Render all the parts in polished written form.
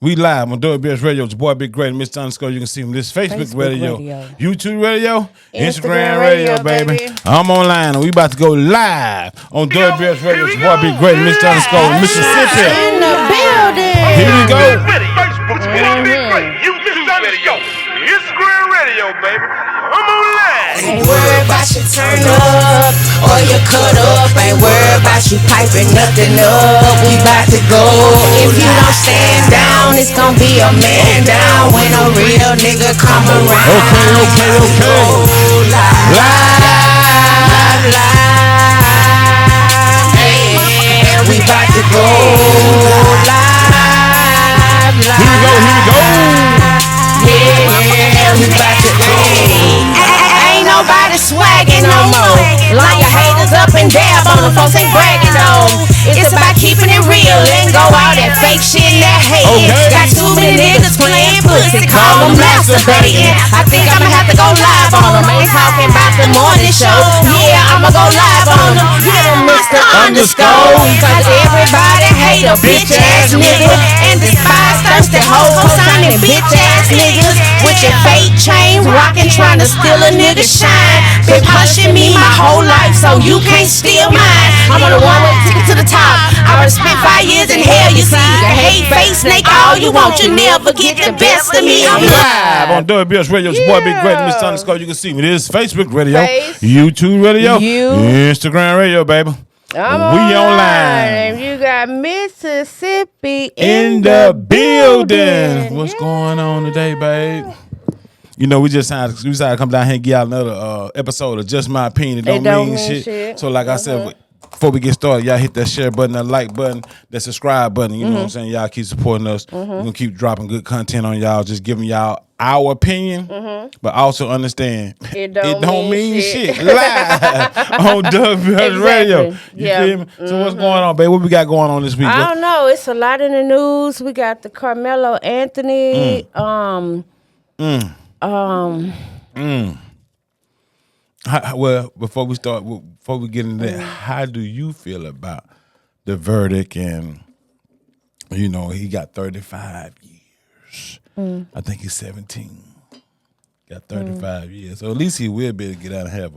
We live on WBS Radio. It's your boy Big Great, Mr. Underscore. You can see him this Facebook radio, YouTube radio, Instagram radio, baby. I'm online and we about to go live on WBS Radio. It's your boy Big Great, Mr. Underscore, Mississippi. In the building. Here we go. Facebook, Big Great, YouTube radio, Instagram radio, baby. I'm online. Ain't worried about you turn up or you cut up. Ain't worried about you piping nothing up. We about to go. If you don't stand down, it's gonna be a man down when a real nigga come around. Okay. Live. Hey, we about to go live. Here we go. Yeah, we about to go. Ain't nobody swagging no more. Line your haters up and dab on them folks, ain't bragging though. It's about keeping it real and go out that fake shit and that hating. Got too many niggas playing pussy, call them masturbating. I think I'ma have to go live on them. Ain't talking about the morning show. Yeah, I'ma go live on them. Get them Mr. Underscore. Cause everybody hate a bitch ass nigga and despise thirsty hoes co-signing bitch ass niggas with your fake chain rockin', trying to steal a nigga shine. Been pushing me my whole life, so you can't steal mine. I'm on a one-way ticket to the top. I already spent 5 years in hell, you see. You hate fake snake all you want, you never get the best of me. I'm Live on WBS Radio. It's your boy Big Great, Mr. Underscore. You can see me. This is Facebook radio, YouTube radio, Instagram radio, baby. We online. You got Mississippi in the building. What's going on today, babe? You know, we decided to come down here and get out another episode of Just My Opinion. It don't mean shit. So, like I said, before we get started, y'all hit that share button, that like button, that subscribe button. You know what I'm saying? Y'all keep supporting us. We're going to keep dropping good content on y'all, just giving y'all our opinion, but also understand it don't mean shit. Live on WBS Radio. You feel me? So what's going on, babe? What we got going on this week? I don't know. It's a lot in the news. We got the Carmelo Anthony. Well, before we get into that, how do you feel about the verdict? And you know, he got 35 years. I think he's 17. Got 35 years, so at least he will be able to get out and have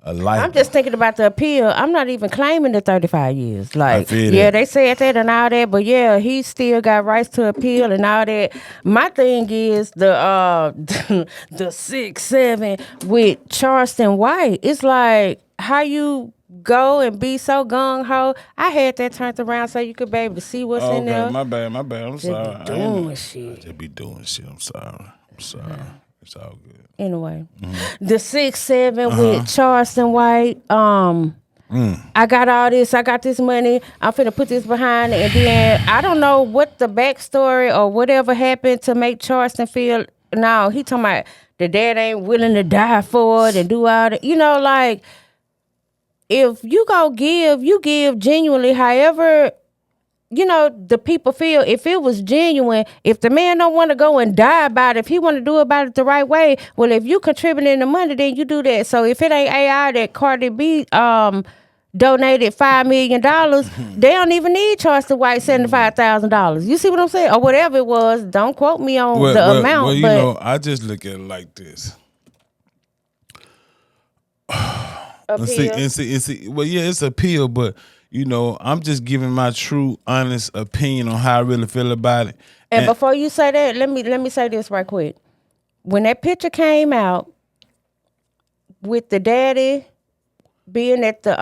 a life. I'm just thinking about the appeal. I'm not even claiming the 35 years. Like, that. They said that and all that, but yeah, he still got rights to appeal and all that. My thing is the 6-7 with Charleston White. It's like how you go and be so gung ho. I had that turned around so you could be able to see what's in there. My bad. I'm sorry. I just be doing shit. I'm sorry. It's all good. Anyway, the 6-7 with Charleston White. I got all this. I got this money. I'm finna put this behind it. And then I don't know what the backstory or whatever happened to make Charleston feel. No, he talking about the dad ain't willing to die for it and do all that. You know, like, if you go give, you give genuinely. However, you know, the people feel. If it was genuine, if the man don't want to go and die about it, if he want to do about it the right way, well, if you contributing the money, then you do that. So if it ain't AI that Cardi B donated $5 million, they don't even need Charleston White $75,000. You see what I'm saying? Or whatever it was. Don't quote me on the amount. Well, you know, I just look at it like this. Appeal. See, well, yeah, it's appeal, but you know, I'm just giving my true, honest opinion on how I really feel about it. And before you say that, let me say this right quick. When that picture came out with the daddy being at the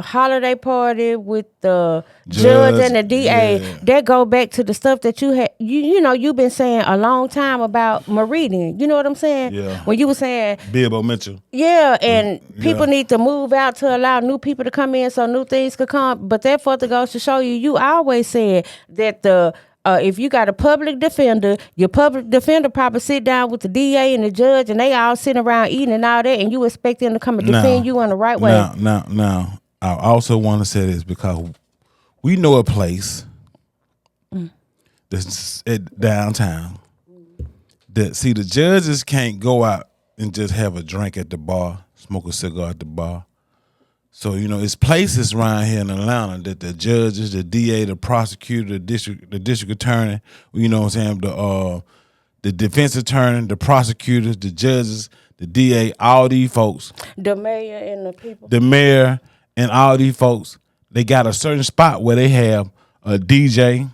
holiday party with the judge and the DA, that go back to the stuff that you had. You know, you've been saying a long time about Meridian. You know what I'm saying? Yeah. When you were saying Bilbo Mitchell. Yeah, and people need to move out to allow new people to come in so new things could come. But that further goes to show you always said that if you got a public defender, your public defender probably sit down with the DA and the judge, and they all sitting around eating and all that, and you expect them to come and defend you in the right way. Now, I also want to say this because we know a place that's at downtown that, see, the judges can't go out and just have a drink at the bar, smoke a cigar at the bar. So, it's places around here in Atlanta that the judges, the DA, the prosecutor, the district attorney, you know what I'm saying, the defense attorney, the prosecutors, the judges, the DA, all these folks. The mayor and the people. The mayor and all these folks, they got a certain spot where they have a DJ,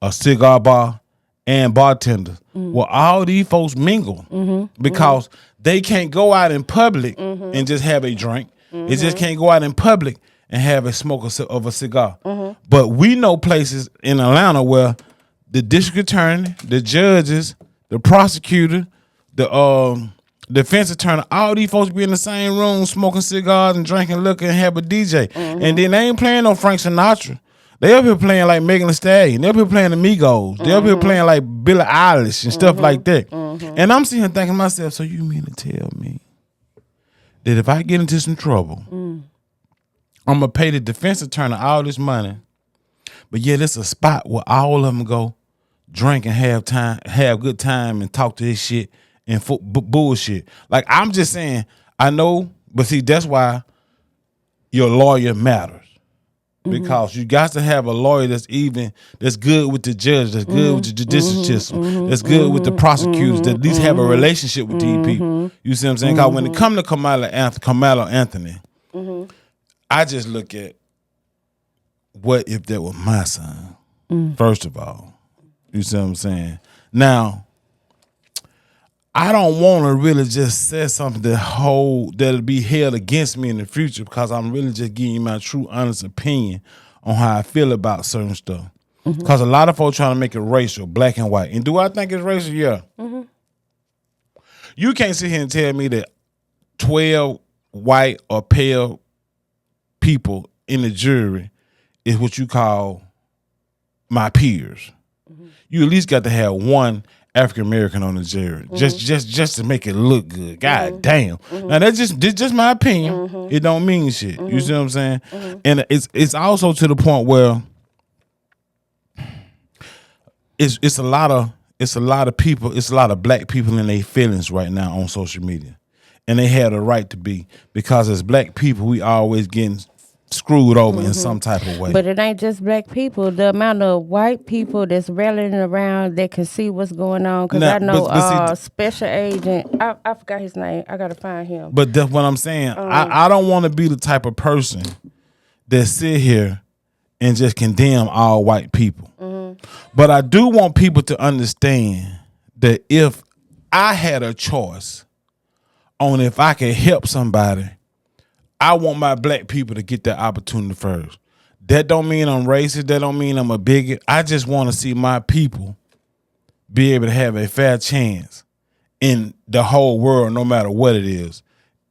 a cigar bar, and bartenders. Well, all these folks mingle because they can't go out in public and just have a drink. It just can't go out in public and have a smoke of a cigar. But we know places in Atlanta where the district attorney, the judges, the prosecutor, the defense attorney, all these folks be in the same room smoking cigars and drinking liquor and have a DJ. And then they ain't playing no Frank Sinatra. They up here playing like Megan Thee Stallion. They up here playing the Migos. They up here playing like Billie Eilish and stuff like that. And I'm sitting here thinking to myself, so you mean to tell me that if I get into some trouble, I'm going to pay the defense attorney all this money, but yet it's a spot where all of them go drink and have good time and talk to this shit and bullshit. Like, I'm just saying, I know, but see, that's why your lawyer matters. Because you got to have a lawyer that's good with the judge, that's good with the judicial system, that's good with the prosecutors, that at least have a relationship with these people. You see what I'm saying? Because when it comes to Carmelo Anthony, I just look at what if that was my son, first of all. You see what I'm saying? Now, I don't want to really just say something that'll be held against me in the future because I'm really just giving you my true, honest opinion on how I feel about certain stuff. Because a lot of folks trying to make it racial, black and white. And do I think it's racial? Yeah. You can't sit here and tell me that 12 white or pale people in the jury is what you call my peers. You at least got to have one African American on the jury, just to make it look good. God damn. Now that's just my opinion. It don't mean shit. You see what I'm saying? And it's also to the point where it's a lot of people, it's a lot of black people in their feelings right now on social media, and they have a right to be, because as black people we always getting screwed over in some type of way. But it ain't just black people. The amount of white people that's rallying around that can see what's going on. Because I know Special Agent, I forgot his name. I got to find him. But that's what I'm saying. I don't want to be the type of person that sit here and just condemn all white people. But I do want people to understand that if I had a choice on if I could help somebody, I want my black people to get that opportunity first. That don't mean I'm racist. That don't mean I'm a bigot. I just want to see my people be able to have a fair chance in the whole world, no matter what it is.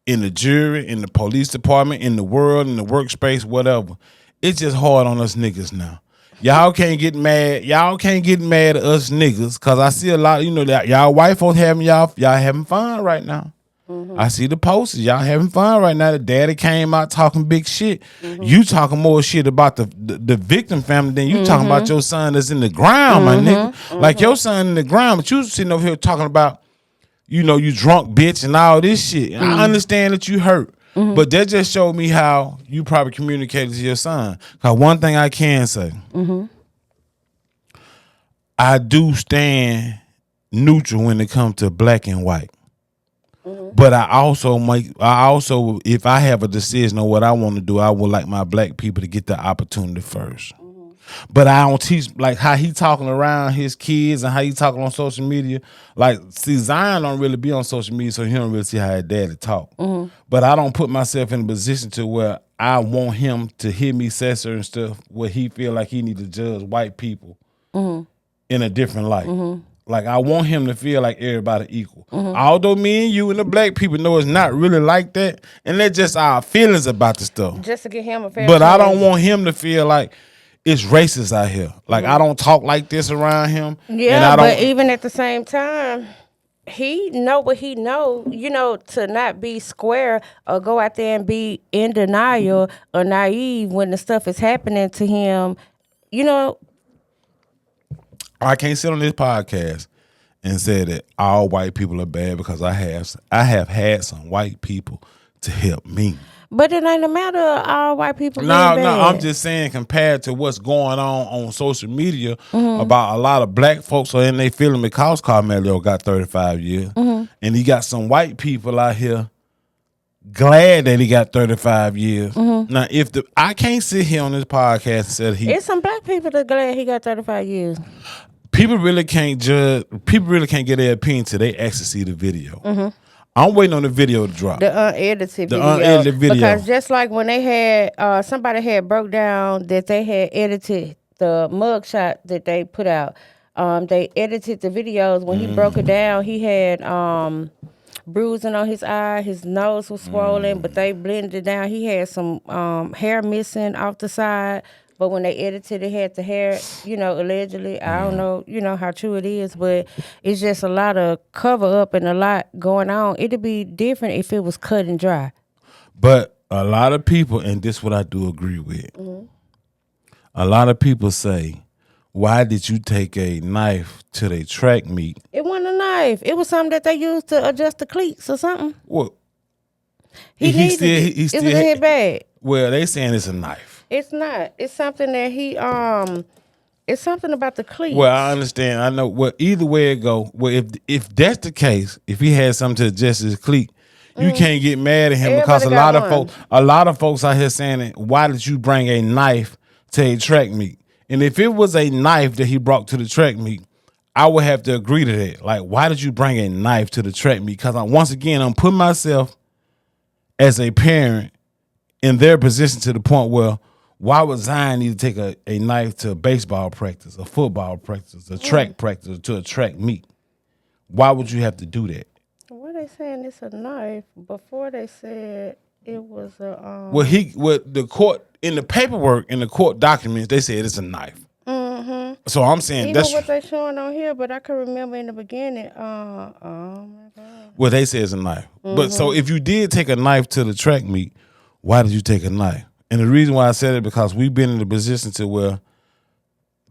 In the jury, in the police department, in the world, in the workspace, whatever. It's just hard on us niggas now. Y'all can't get mad. Y'all can't get mad at us niggas, because I see a lot, that y'all white folks y'all having fun right now. I see the posters. Y'all having fun right now. The daddy came out talking big shit. You talking more shit about the victim family than you talking about your son that's in the ground, my nigga. Like your son in the ground, but you sitting over here talking about, you drunk bitch and all this shit. And I understand that you hurt, but that just showed me how you probably communicated to your son. Because one thing I can say, I do stand neutral when it comes to black and white. But I also, if I have a decision on what I want to do, I would like my black people to get the opportunity first. But I don't teach, like how he talking around his kids and how he talking on social media. Like, see, Zion don't really be on social media, so he don't really see how his daddy talk. But I don't put myself in a position to where I want him to hear me say certain stuff where he feel like he need to judge white people in a different light. Like, I want him to feel like everybody equal. Although me and you and the black people know it's not really like that, and that's just our feelings about the stuff. Just to get him a fair But chance. I don't want him to feel like it's racist out here. Like, I don't talk like this around him. Yeah, but even at the same time, he know what he know, to not be square or go out there and be in denial or naive when the stuff is happening to him, I can't sit on this podcast and say that all white people are bad, because I have had some white people to help me. But it ain't a matter of all white people. No, I'm just saying compared to what's going on social media about a lot of black folks are in their feeling because Carmelo got 35 years, and he got some white people out here glad that he got 35 years. Now, I can't sit here on this podcast and say it's some black people that glad he got 35 years. People really can't judge. People really can't get their opinion till they actually see the video. I'm waiting on the video to drop. The unedited video. Because just like when they had, somebody had broke down that they had edited the mugshot that they put out. They edited the videos. When he broke it down, he had bruising on his eye. His nose was swollen, but they blended it down. He had some hair missing off the side. But when they edited it, had the hair, allegedly. I don't know, how true it is, but it's just a lot of cover up and a lot going on. It'd be different if it was cut and dry. But a lot of people, and this is what I do agree with, a lot of people say, why did you take a knife to the track meet? It wasn't a knife. It was something that they used to adjust the cleats or something. Well, he still it was in his bag. Well, they saying it's a knife. It's not. It's something that he it's something about the cleats. Well, I understand. I know. Well, either way it go. Well, if that's the case, if he had something to adjust his cleat, you can't get mad at him. Everybody because a lot of folks out here saying that, why did you bring a knife to a track meet? And if it was a knife that he brought to the track meet, I would have to agree to that. Like, why did you bring a knife to the track meet? Because once again, I'm putting myself as a parent in their position to the point where, why would Zion need to take a knife to a baseball practice, a football practice, a track practice, to a track meet? Why would you have to do that? Well, they saying it's a knife. Before they said it was a the court in the paperwork, in the court documents, they said it's a knife. So I'm saying even that's what they showing on here, but I can remember in the beginning. Oh my God. Well, they say it's a knife. But so if you did take a knife to the track meet, why did you take a knife? And the reason why I said it, because we've been in a position to where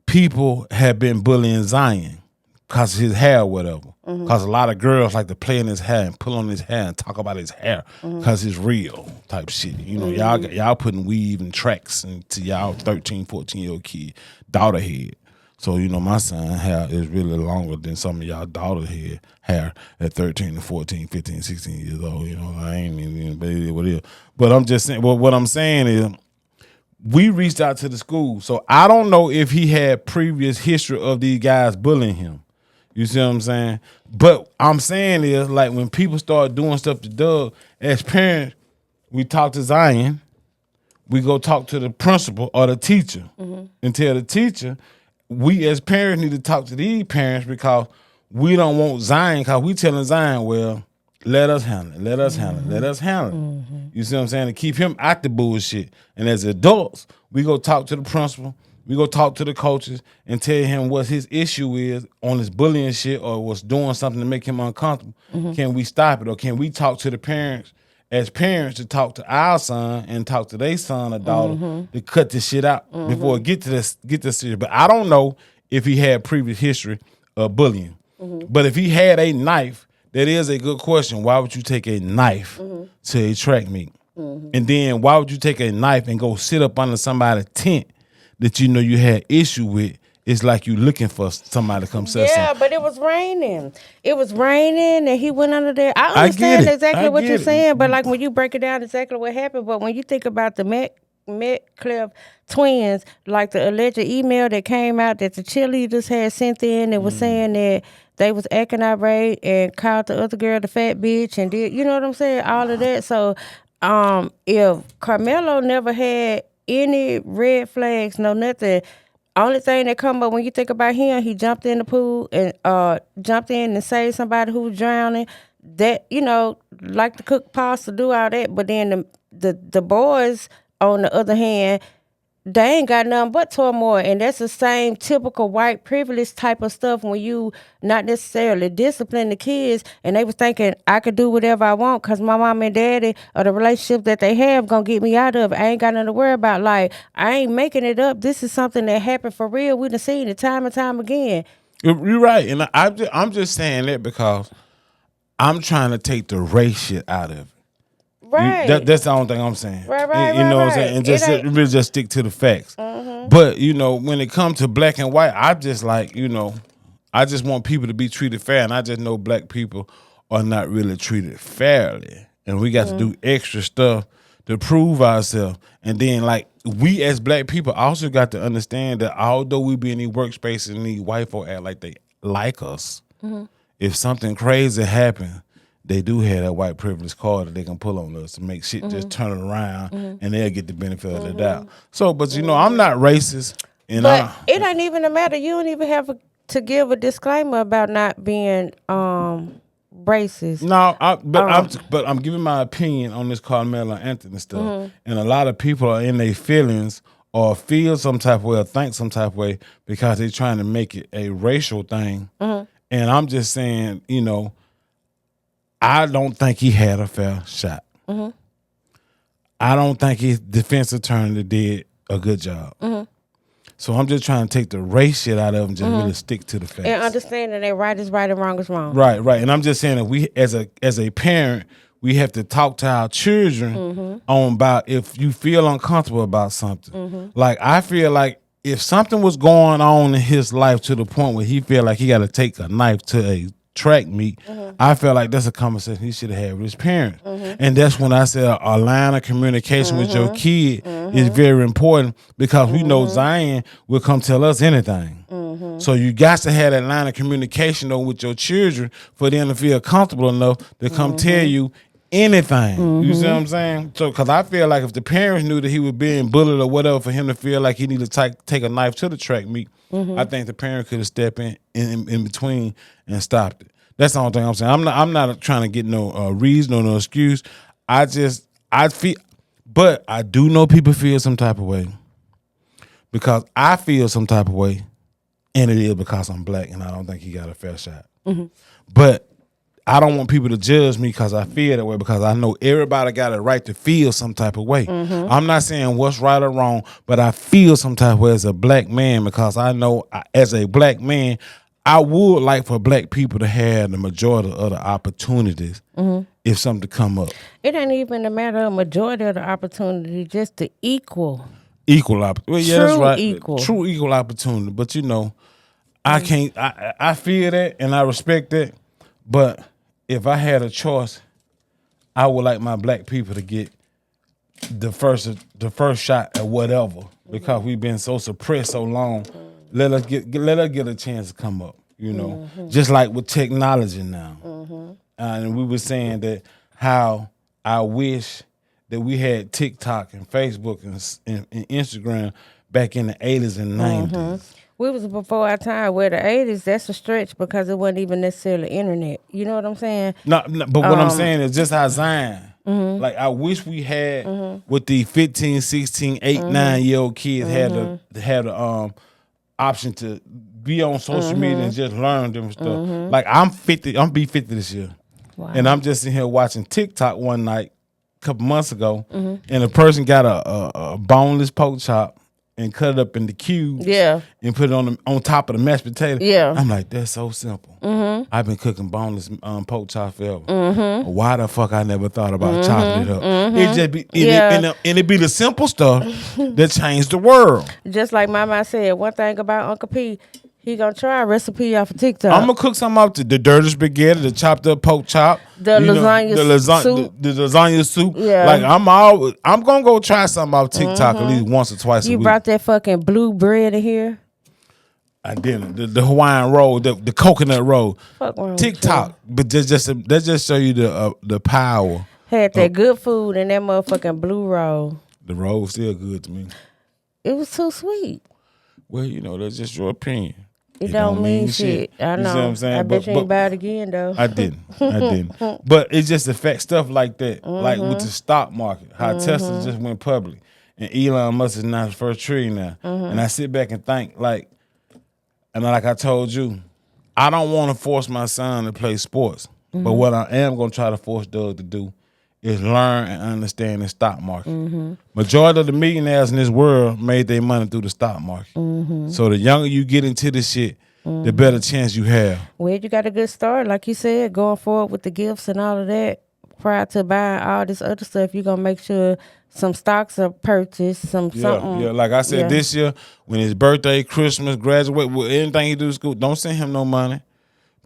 people have been bullying Zion because of his hair or whatever. Because a lot of girls like to play in his hair and pull on his hair and talk about his hair because it's real type shit. Y'all putting weave and tracks into y'all 13, 14-year-old kid, daughter head. So, my son hair is really longer than some of y'all daughter hair at 13 to 14, 15, 16 years old. I ain't even what it is. But I'm just saying, what I'm saying is, we reached out to the school. So I don't know if he had previous history of these guys bullying him. You see what I'm saying? But I'm saying is, like, when people start doing stuff to Doug, as parents, we talk to Zion, we go talk to the principal or the teacher and tell the teacher. We as parents need to talk to these parents because we don't want Zion, because we telling Zion, well, let us handle it. Let us handle it. Let us handle it. You see what I'm saying? To keep him out the bullshit. And as adults, we go talk to the principal. We go talk to the coaches and tell him what his issue is on his bullying shit or what's doing something to make him uncomfortable. Can we stop it? Or can we talk to the parents as parents to talk to our son and talk to their son or daughter to cut this shit out before it get this shit. But I don't know if he had previous history of bullying. But if he had a knife, that is a good question. Why would you take a knife to a track meet? And then why would you take a knife and go sit up under somebody's tent that you had issue with? It's like you looking for somebody to come say something. Yeah, but it was raining. It was raining, and he went under there. I understand exactly what you're saying, but like when you break it down exactly what happened, but when you think about the Metcalf twins, like the alleged email that came out that the cheerleaders had sent in, it was saying that they was acting irate and called the other girl the fat bitch and did, you know what I'm saying? All of that. So if Carmelo never had any red flags, no nothing, only thing that come up when you think about him, he jumped in the pool and jumped in and saved somebody who was drowning. That, like the cook pasta, do all that. But then the boys, on the other hand, they ain't got nothing but turmoil. And that's the same typical white privilege type of stuff when you not necessarily discipline the kids and they was thinking, I could do whatever I want because my mom and daddy or the relationship that they have gonna get me out of it. I ain't got nothing to worry about. Like, I ain't making it up. This is something that happened for real. We done seen it time and time again. You're right. And I'm just saying that because I'm trying to take the race shit out of it. Right. That's the only thing I'm saying. Right. You know what I'm saying? And just really just stick to the facts. But, when it comes to black and white, I just like, I just want people to be treated fair. And I just know black people are not really treated fairly. And we got to do extra stuff to prove ourselves. And then, like, we as black people also got to understand that although we be in these workspaces and these white folk act like they like us, if something crazy happens, they do have that white privilege card that they can pull on us to make shit just turn it around, and they'll get the benefit of the doubt. So, but I'm not racist. But it ain't even a matter. You don't even have to give a disclaimer about not being racist. No, but I'm giving my opinion on this Carmelo Anthony stuff, and a lot of people are in their feelings or feel some type of way or think some type of way because they're trying to make it a racial thing. And I'm just saying, I don't think he had a fair shot. I don't think his defense attorney did a good job. So I'm just trying to take the race shit out of him and just really stick to the facts. And understanding that right is right and wrong is wrong. Right. And I'm just saying that we, as a parent, we have to talk to our children on about if you feel uncomfortable about something. Like, I feel like if something was going on in his life to the point where he feel like he got to take a knife to a track meet, I feel like that's a conversation he should have had with his parents. And that's when I said a line of communication with your kid is very important, because we know Zion will come tell us anything. So you got to have that line of communication though with your children for them to feel comfortable enough to come tell you anything. You see what I'm saying? So, because I feel like if the parents knew that he was being bullied or whatever, for him to feel like he needed to take a knife to the track meet, I think the parent could have stepped in between and stopped it. That's the only thing I'm saying. I'm not trying to get no reason or no excuse. I feel, but I do know people feel some type of way, because I feel some type of way, and it is because I'm black and I don't think he got a fair shot. But I don't want people to judge me because I feel that way, because I know everybody got a right to feel some type of way. I'm not saying what's right or wrong, but I feel some type of way as a black man, because I know as a black man, I would like for black people to have the majority of the opportunities if something come up. It ain't even a matter of majority of the opportunity, just the equal opportunity. Well, yeah, that's right. True equal opportunity. But I can't. I feel that and I respect that. But if I had a choice, I would like my black people to get the first shot at whatever, because we've been so suppressed so long. Let us get a chance to come up, just like with technology now. And we were saying that how I wish that we had TikTok and Facebook and Instagram back in the 80s and 90s. We was before our time. Where the 80s, that's a stretch, because it wasn't even necessarily internet. You know what I'm saying? No, but what I'm saying is just how Zion. Like, I wish we had with the 15, 16, 8, 9-year-old kids had the option to be on social media and just learn different stuff. Like, I'm 50. I'm be 50 this year. Wow. And I'm just in here watching TikTok one night a couple months ago, and a person got a boneless pork chop and cut it up into cubes, and put it on top of the mashed potato. Yeah, I'm like, that's so simple. I've been cooking boneless pork chop forever. Why the fuck I never thought about chopping it up? It just be and it be the simple stuff that changed the world. Just like Mama said, one thing about Uncle P, he gonna try a recipe off of TikTok. I'm gonna cook something up to the dirty spaghetti, the chopped up pork chop, the lasagna soup. The lasagna soup. Yeah. Like, I'm gonna go try something off TikTok at least once or twice a week. You brought that fucking blue bread in here? I didn't. The Hawaiian roll, the coconut roll. Fuck wrong TikTok, but that just show you the power. Had that good food and that motherfucking blue roll. The roll was still good to me. It was too sweet. Well, that's just your opinion. It don't mean shit. I know. You see what I'm saying? I bet you ain't buy it again, though. I didn't. But it's just the fact stuff like that, like with the stock market, how Tesla just went public, and Elon Musk is now the first trillionaire. And I sit back and think, like I told you, I don't want to force my son to play sports, but what I am going to try to force Doug to do is learn and understand the stock market. Majority of the millionaires in this world made their money through the stock market. So the younger you get into this shit, the better chance you have. Well, you got a good start, like you said, going forward with the gifts and all of that. prior to buying all this other stuff, you're gonna make sure some stocks are purchased, something. Yeah, like I said, this year, when his birthday, Christmas, graduate, anything he do to school, don't send him no money.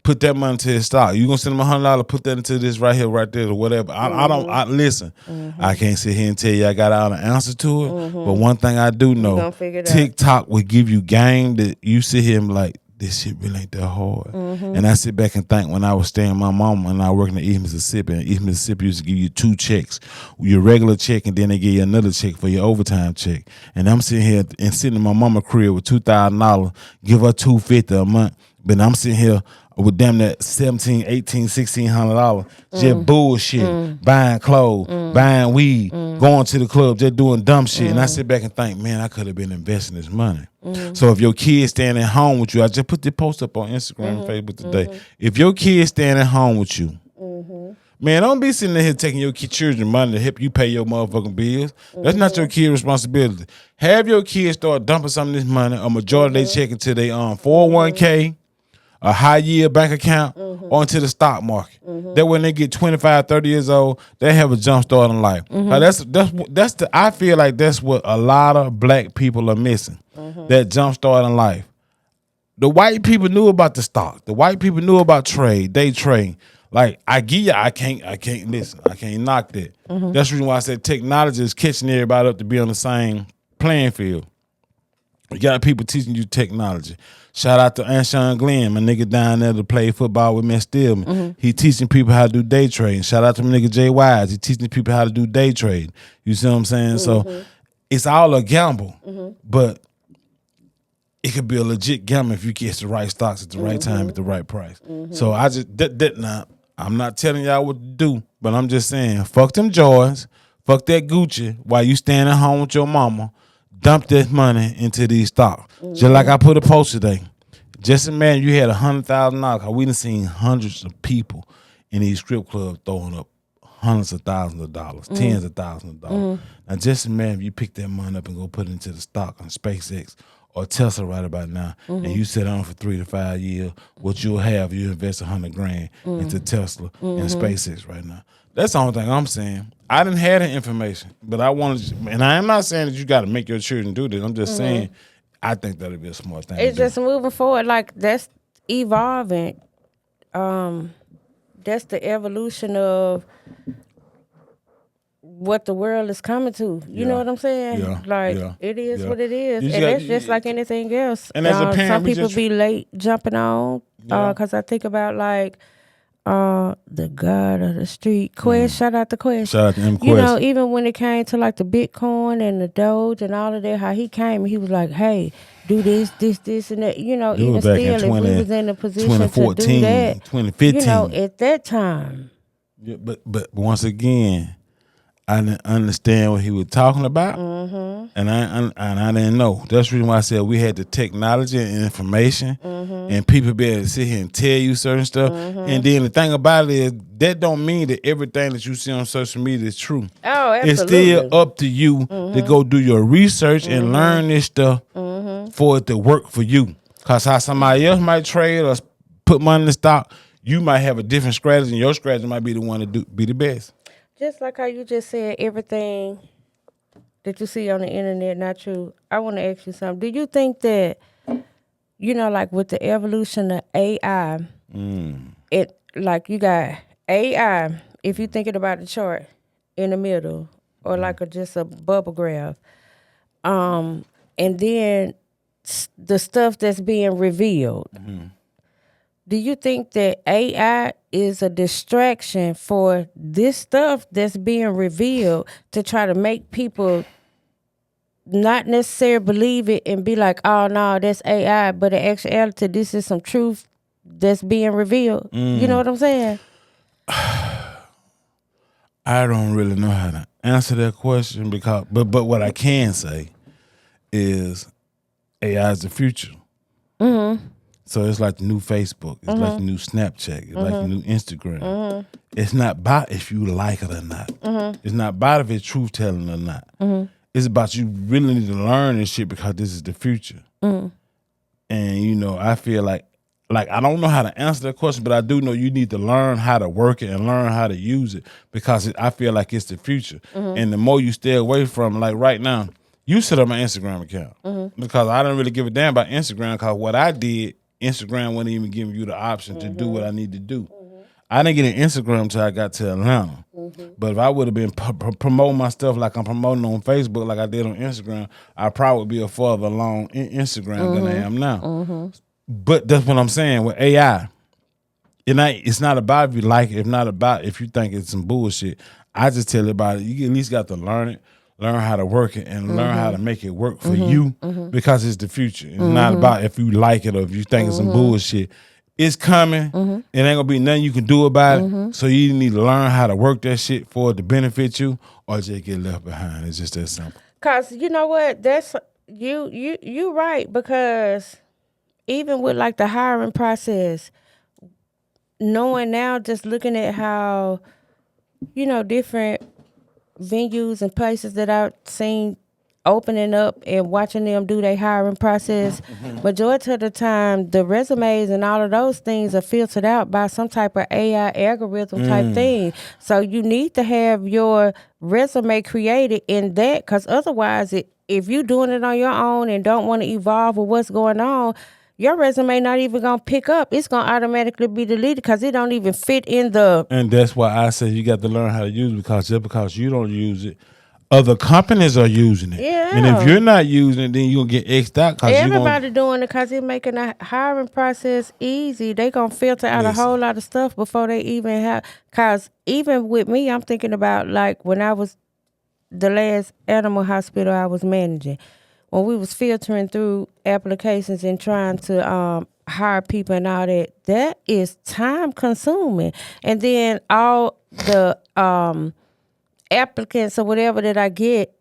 Put that money to his stock. You gonna send him $100, put that into this right here, right there, or whatever. I don't listen. I can't sit here and tell you I got all the answer to it. But one thing I do know, TikTok will give you game that you sit here and be like, this shit really ain't that hard. And I sit back and think when I was staying with my mama and I was working in East Mississippi, and East Mississippi used to give you 2 checks, your regular check, and then they give you another check for your overtime check. And I'm sitting here and sitting in my mama crib with $2,000, give her $250 a month, but I'm sitting here with damn that $1,700, $1,800, $1,600, just bullshit, buying clothes, buying weed, going to the club, just doing dumb shit. And I sit back and think, man, I could have been investing this money. So if your kid staying at home with you, I just put the post up on Instagram and Facebook today. If your kid staying at home with you, man, don't be sitting here taking your children money to help you pay your motherfucking bills. That's not your kid responsibility. Have your kids start dumping some of this money, a majority of their check into their 401k, a high yield bank account, or into the stock market. That when they get 25, 30 years old, they have a jump start in life. I feel like that's what a lot of black people are missing. That jump start in life. The white people knew about the stock. The white people knew about trade. They trade. Like I can't listen. I can't knock that. That's the reason why I said technology is catching everybody up to be on the same playing field. You got people teaching you technology. Shout out to Anshawn Glenn, my nigga down there to play football with Matt Stillman. He teaching people how to do day trading. Shout out to my nigga Jay Wise. He teaching people how to do day trade. You see what I'm saying? So it's all a gamble, but it could be a legit gamble if you get the right stocks at the right time at the right price. So I just now I'm not telling y'all what to do, but I'm just saying, fuck them Jordans, fuck that Gucci while you standing at home with your mama. Dump that money into these stocks. Just like I put a post today. Just imagine you had $100,000. We done seen hundreds of people in these strip clubs throwing up hundreds of thousands of dollars, tens of thousands of dollars. Now just imagine if you pick that money up and go put it into the stock on SpaceX or Tesla right about now, and you sit on for 3 to 5 years, what you'll have, you invest $100,000 into Tesla and SpaceX right now. That's the only thing I'm saying. I didn't have the information, but I wanted to, and I am not saying that you got to make your children do this. I'm just saying I think that'd be a smart thing. It's just moving forward. Like that's evolving. That's the evolution of what the world is coming to. You know what I'm saying? It is what it is, and that's just like anything else. And as a parent, some people be late jumping on because I think about like. The God of the street, Quest. Shout out to Quest. Shout out to M Quest. You know, even when it came to like the Bitcoin and the Doge and all of that, how he came and he was like, "Hey, do this, and that." You know, even still, if we was in a position to do that, 2015, you know, at that time. Yeah, but once again, I didn't understand what he was talking about, and I didn't know. That's the reason why I said we had the technology and information, and people be able to sit here and tell you certain stuff. And then the thing about it is that don't mean that everything that you see on social media is true. Oh, absolutely. It's still up to you to go do your research and learn this stuff for it to work for you. Cause how somebody else might trade or put money in the stock, you might have a different strategy, and your strategy might be the one to be the best. Just like how you just said, everything that you see on the internet not true. I want to ask you something. Do you think that, you know, like with the evolution of AI, it like you got AI, if you're thinking about the chart in the middle, or like just a bubble graph, and then the stuff that's being revealed. Do you think that AI is a distraction for this stuff that's being revealed to try to make people not necessarily believe it and be like, oh, no, that's AI, but in actuality, this is some truth that's being revealed? You know what I'm saying? I don't really know how to answer that question because, but what I can say is AI is the future. So it's like the new Facebook. It's like the new Snapchat. It's like the new Instagram. It's not about if you like it or not. It's not about if it's truth telling or not. It's about you really need to learn this shit because this is the future. And, you know, I feel like like, I don't know how to answer that question, but I do know you need to learn how to work it and learn how to use it because I feel like it's the future. And the more you stay away from, like right now, you set up my Instagram account because I didn't really give a damn about Instagram because what I did, Instagram wasn't even giving you the option to do what I need to do. I didn't get an Instagram until I got to Atlanta. But if I would have been promoting my stuff like I'm promoting on Facebook like I did on Instagram, I probably would be a further along in Instagram than I am now. But that's what I'm saying with AI. It's not about if you like it. It's not about if you think it's some bullshit. I just tell everybody you at least got to learn it, learn how to work it, and learn how to make it work for you because it's the future. It's not about if you like it or if you think it's some bullshit. It's coming. It ain't gonna be nothing you can do about it. So you need to learn how to work that shit for it to benefit you, or just get left behind. It's just that simple. Cause you know what? That's you right because. Even with like the hiring process, knowing now, just looking at how, different venues and places that I've seen opening up and watching them do their hiring process, majority of the time, the resumes and all of those things are filtered out by some type of AI algorithm type thing. So you need to have your resume created in that because otherwise, if you're doing it on your own and don't want to evolve with what's going on, your resume not even gonna pick up. It's gonna automatically be deleted because it don't even fit in the. And that's why I say you got to learn how to use it because just because you don't use it, other companies are using it. Yeah. And if you're not using it, then you'll get X'd out. Everybody doing it because it's making the hiring process easy. They gonna filter out a whole lot of stuff before they even have. Because even with me, I'm thinking about like when I was the last animal hospital I was managing. When we was filtering through applications and trying to hire people and all that is time consuming. And then all the applicants or whatever that I get,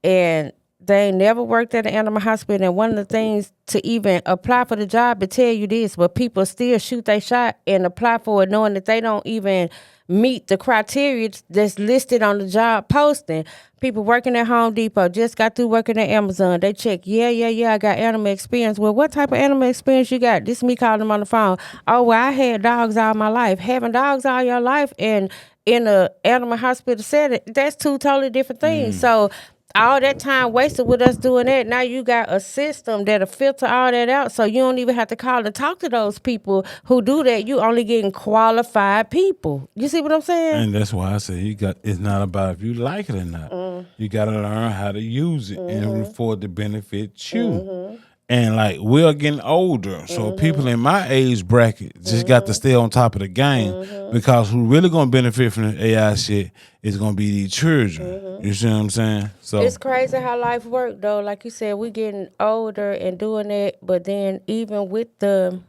and they never worked at an animal hospital. And one of the things to even apply for the job to tell you this, but people still shoot their shot and apply for it knowing that they don't even meet the criteria that's listed on the job posting. People working at Home Depot just got through working at Amazon. They check, yeah, I got animal experience. Well, what type of animal experience you got? This is me calling them on the phone. Oh, well, I had dogs all my life. Having dogs all your life and in a animal hospital setting, that's two totally different things. So all that time wasted with us doing that, now you got a system that'll filter all that out so you don't even have to call and talk to those people who do that. You only getting qualified people. You see what I'm saying? And that's why I say it's not about if you like it or not. You got to learn how to use it and for it to benefit you. And like we're getting older, so people in my age bracket just got to stay on top of the game because who really gonna benefit from the AI shit is gonna be these children. You see what I'm saying? So it's crazy how life works though. Like you said, we're getting older and doing it, but then even with the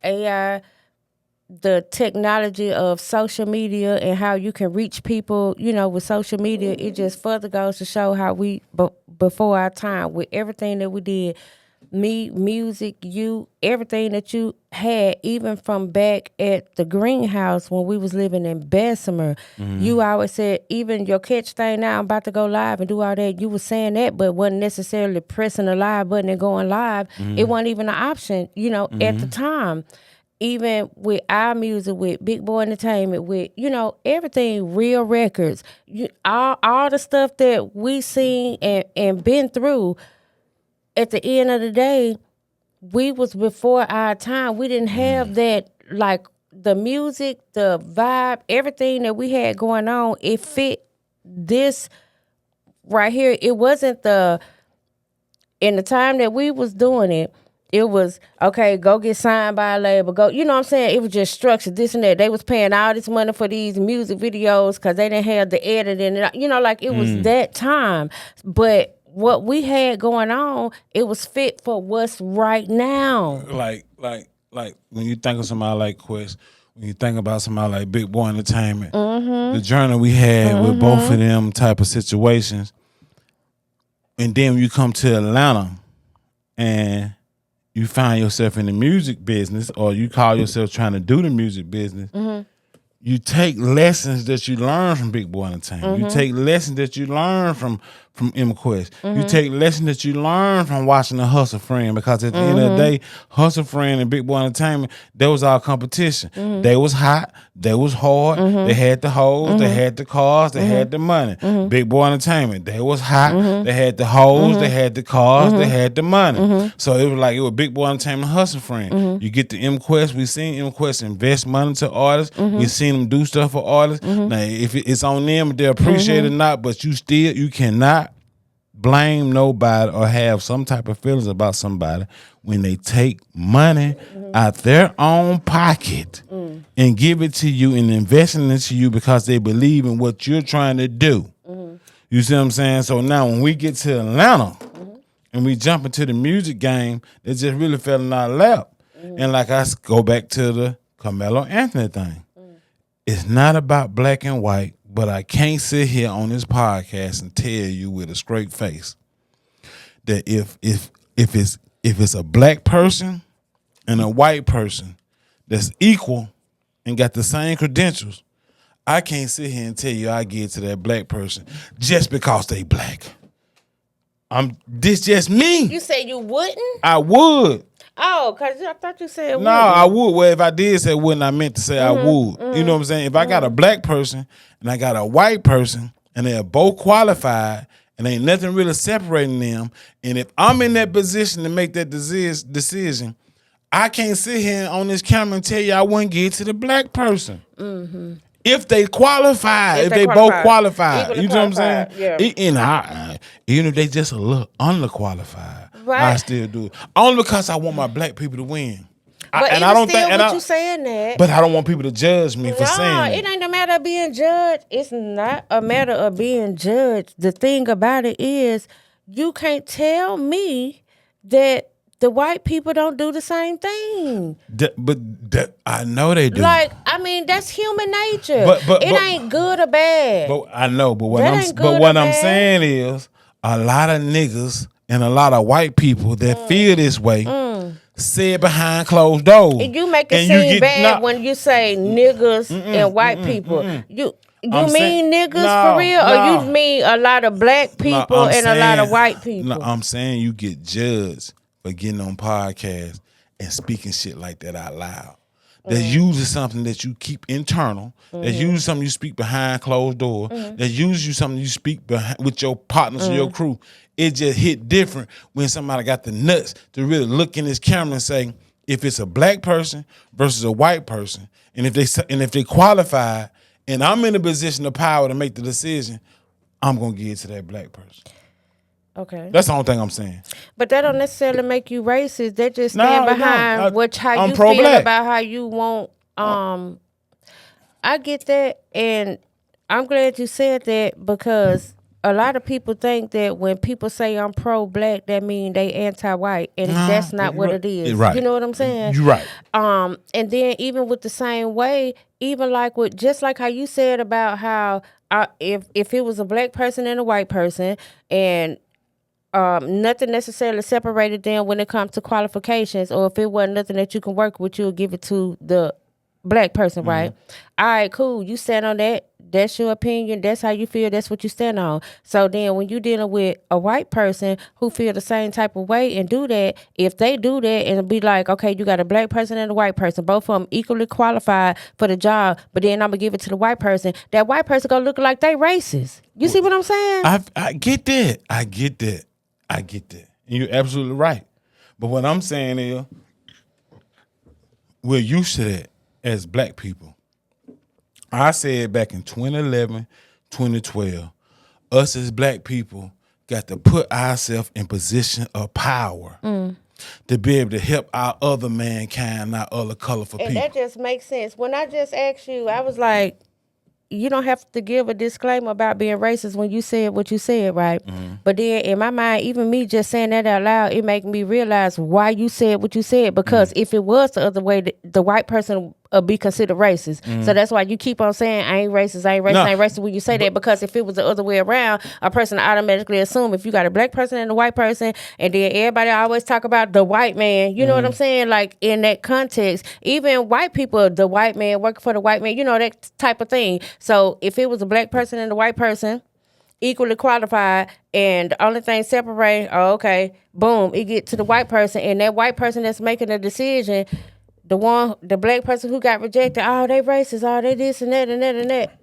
AI, the technology of social media and how you can reach people, with social media, it just further goes to show how we before our time with everything that we did. Me, music, you, everything that you had, even from back at the greenhouse when we was living in Bessemer, you always said, even your catch thing now, I'm about to go live and do all that. You was saying that, but wasn't necessarily pressing the live button and going live. It wasn't even an option, at the time. Even with our music, with Big Boy Entertainment, with, everything, Real Records, all the stuff that we seen and been through, at the end of the day, we was before our time. We didn't have that, like the music, the vibe, everything that we had going on. It fit this right here. It wasn't in the time that we was doing it, it was, okay, go get signed by a label. Go, you know what I'm saying? It was just structured, this and that. They was paying all this money for these music videos because they didn't have the editing. Like it was that time. But what we had going on, it was fit for what's right now. Like when you think of somebody like Quest, when you think about somebody like Big Boy Entertainment, the journey we had with both of them type of situations, and then when you come to Atlanta and you find yourself in the music business or you call yourself trying to do the music business, you take lessons that you learn from Big Boy Entertainment. You take lessons that you learn from from MQuest. You take lessons that you learn from watching the Hustle Friend, because at the end of the day, Hustle Friend and Big Boy Entertainment, that was our competition. They was hot, they was hard, they had the hoes, they had the cars, they had the money. Big Boy Entertainment, they was hot, they had the hoes, they had the cars, they had the money. So it was Big Boy Entertainment, Hustle Friend. You get the MQuest, we seen MQuest invest money to artists, we seen them do stuff for artists. Now, if it's on them, they appreciate it or not, but you cannot blame nobody or have some type of feelings about somebody when they take money out their own pocket and give it to you and invest it into you because they believe in what you're trying to do. You see what I'm saying? So now when we get to Atlanta and we jump into the music game, it just really fell in our lap. And like I go back to the Carmelo Anthony thing. It's not about black and white, but I can't sit here on this podcast and tell you with a straight face that if it's a black person and a white person that's equal and got the same credentials, I can't sit here and tell you I give to that black person just because they black. This just me. You say you wouldn't? I would. Oh, because I thought you said no, I would. Well, if I did say wouldn't, I meant to say I would. You know what I'm saying? If I got a black person and I got a white person and they're both qualified and ain't nothing really separating them, and if I'm in that position to make that decision, I can't sit here on this camera and tell you I wouldn't give it to the black person. If they qualify, if they both qualified, you know what I'm saying? Yeah. Even if they just a little underqualified, right. I still do it. Only because I want my black people to win. But I don't think, you saying that. But I don't want people to judge me for saying No, it ain't a matter of being judged. It's not a matter of being judged. The thing about it is, you can't tell me that the white people don't do the same thing. I know they do. Like, I mean, that's human nature. But it ain't good or bad. But I know. But what I'm saying is, a lot of niggas and a lot of white people that feel this way say it behind closed doors. And you make it seem bad when you say niggas and white people. You mean niggas for real, or you mean a lot of black people and a lot of white people? No, I'm saying you get judged for getting on podcasts and speaking shit like that out loud. That's usually something that you keep internal. That's usually something you speak behind closed doors. That's usually something you speak with your partners or your crew. It just hit different when somebody got the nuts to really look in this camera and say, if it's a black person versus a white person, and if they qualify, and I'm in a position of power to make the decision, I'm gonna give it to that black person. Okay. That's the only thing I'm saying. But that don't necessarily make you racist. That just stand behind how you feel about how you want. I get that, and I'm glad you said that, because a lot of people think that when people say I'm pro-black, that mean they anti-white, and that's not what it is. Right. You know what I'm saying? You're right. And then even with the same way, even like with just like how you said about how if it was a black person and a white person, and nothing necessarily separated them when it comes to qualifications, or if it wasn't nothing that you can work with, you'll give it to the black person, right? All right, cool. You stand on that. That's your opinion. That's how you feel. That's what you stand on. So then when you're dealing with a white person who feel the same type of way and do that, if they do that and be like, okay, you got a black person and a white person, both of them equally qualified for the job, but then I'm going to give it to the white person, that white person going to look like they racist. You see what I'm saying? I get that. And you're absolutely right. But what I'm saying is, we're used to that as black people. I said back in 2011, 2012, us as black people got to put ourselves in position of power to be able to help our other mankind, our other colorful people. And that just makes sense. When I just asked you, I was like, you don't have to give a disclaimer about being racist when you said what you said, right? But then in my mind, even me just saying that out loud, it made me realize why you said what you said. Because if it was the other way, the white person would be considered racist. So that's why you keep on saying, I ain't racist, I ain't racist when you say that. Because if it was the other way around, a person automatically assume if you got a black person and a white person, and then everybody always talk about the white man, you know what I'm saying? Like in that context, even white people, the white man working for the white man, you know, that type of thing. So if it was a black person and a white person, equally qualified, and the only thing separating, okay, boom, it get to the white person, and that white person that's making the decision, the black person who got rejected, they racist, they this and that and that and that.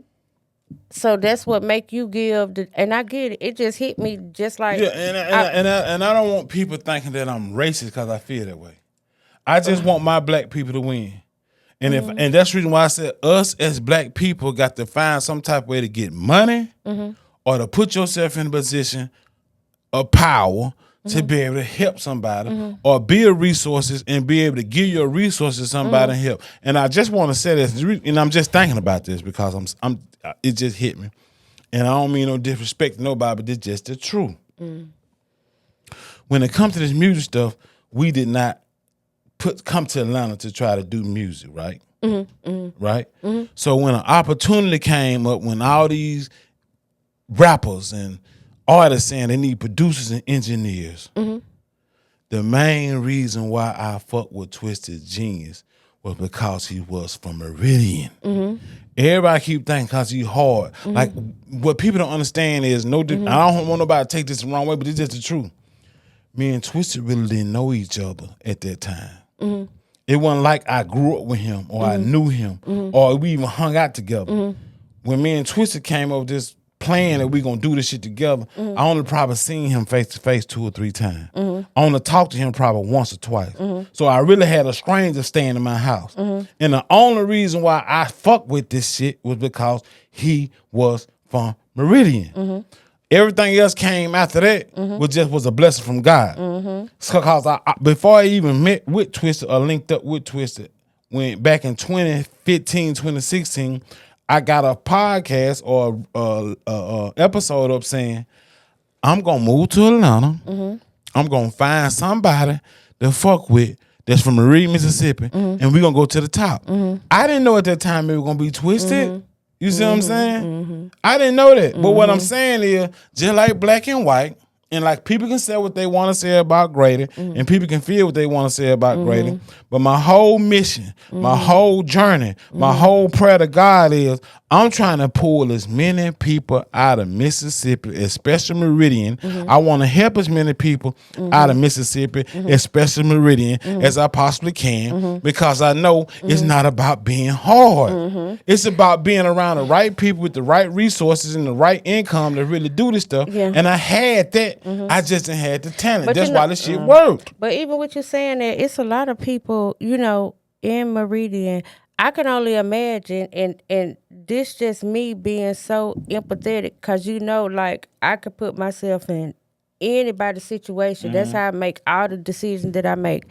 So that's what make you give, and I get it. It just hit me just like and I don't want people thinking that I'm racist because I feel that way. I just want my black people to win, and and that's the reason why I said us as black people got to find some type of way to get money or to put yourself in a position of power to be able to help somebody or build resources and be able to give your resources to somebody and help. And I just want to say this, and I'm just thinking about this because it just hit me. And I don't mean no disrespect to nobody, but it's just the truth. When it comes to this music stuff, we did not come to Atlanta to try to do music, right? Right? So when an opportunity came up, when all these rappers and artists saying they need producers and engineers, the main reason why I fuck with Twisted Genius was because he was from Meridian. Everybody keep thinking because he's hard. Like, what people don't understand is, I don't want nobody to take this the wrong way, but it's just the truth. Me and Twisted really didn't know each other at that time. It wasn't like I grew up with him or I knew him or we even hung out together. When me and Twisted came up with this plan that we gonna do this shit together, I only probably seen him face to face 2 or 3 times. I only talked to him probably once or twice. So I really had a stranger staying in my house. And the only reason why I fuck with this shit was because he was from Meridian. Everything else came after that was a blessing from God. Because before I even met with Twisted or linked up with Twisted, when back in 2015, 2016, I got a podcast or episode up saying, I'm going to move to Atlanta. I'm going to find somebody to fuck with that's from Meridian, Mississippi, and we're going to go to the top. I didn't know at that time it was going to be Twisted. You see what I'm saying? I didn't know that. But what I'm saying is, just like black and white, and like people can say what they want to say about Grady, and people can feel what they want to say about Grady. But my whole mission, my whole journey, my whole prayer to God is, I'm trying to pull as many people out of Mississippi, especially Meridian. I want to help as many people out of Mississippi, especially Meridian, as I possibly can, because I know it's not about being hard. It's about being around the right people with the right resources and the right income to really do this stuff. And I had that. I just didn't have the talent. But that's why this shit worked. But even what you're saying, that it's a lot of people, in Meridian. I can only imagine, and this just me being so empathetic, because like I could put myself in anybody's situation. That's how I make all the decisions that I make.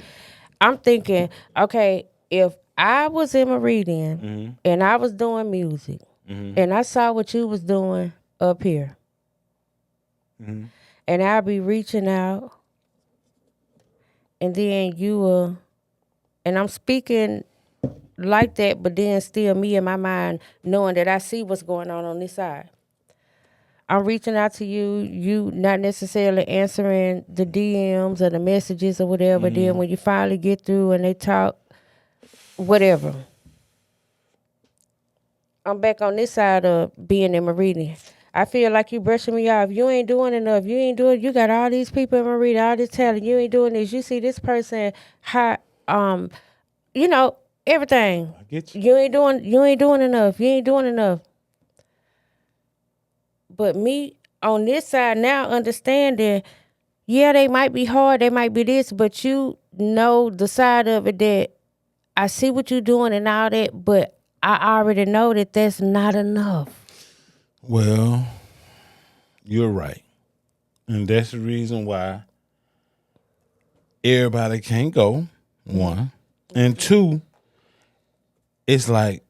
I'm thinking, okay, if I was in Meridian and I was doing music and I saw what you was doing up here, and I'll be reaching out, and then and I'm speaking like that, but then still me in my mind knowing that I see what's going on this side. I'm reaching out to you not necessarily answering the DMs or the messages or whatever. Then when you finally get through and they talk, whatever, I'm back on this side of being in Meridian. I feel like you brushing me off. You ain't doing enough. You got all these people in Meridian, all this talent. You ain't doing this. You see this person, everything. I get you. You ain't doing enough. You ain't doing enough. But me on this side now understanding, yeah, they might be hard, they might be this, but you know the side of it that I see what you're doing and all that, but I already know that that's not enough. Well, you're right. And that's the reason why everybody can't go, one. And two, it's like,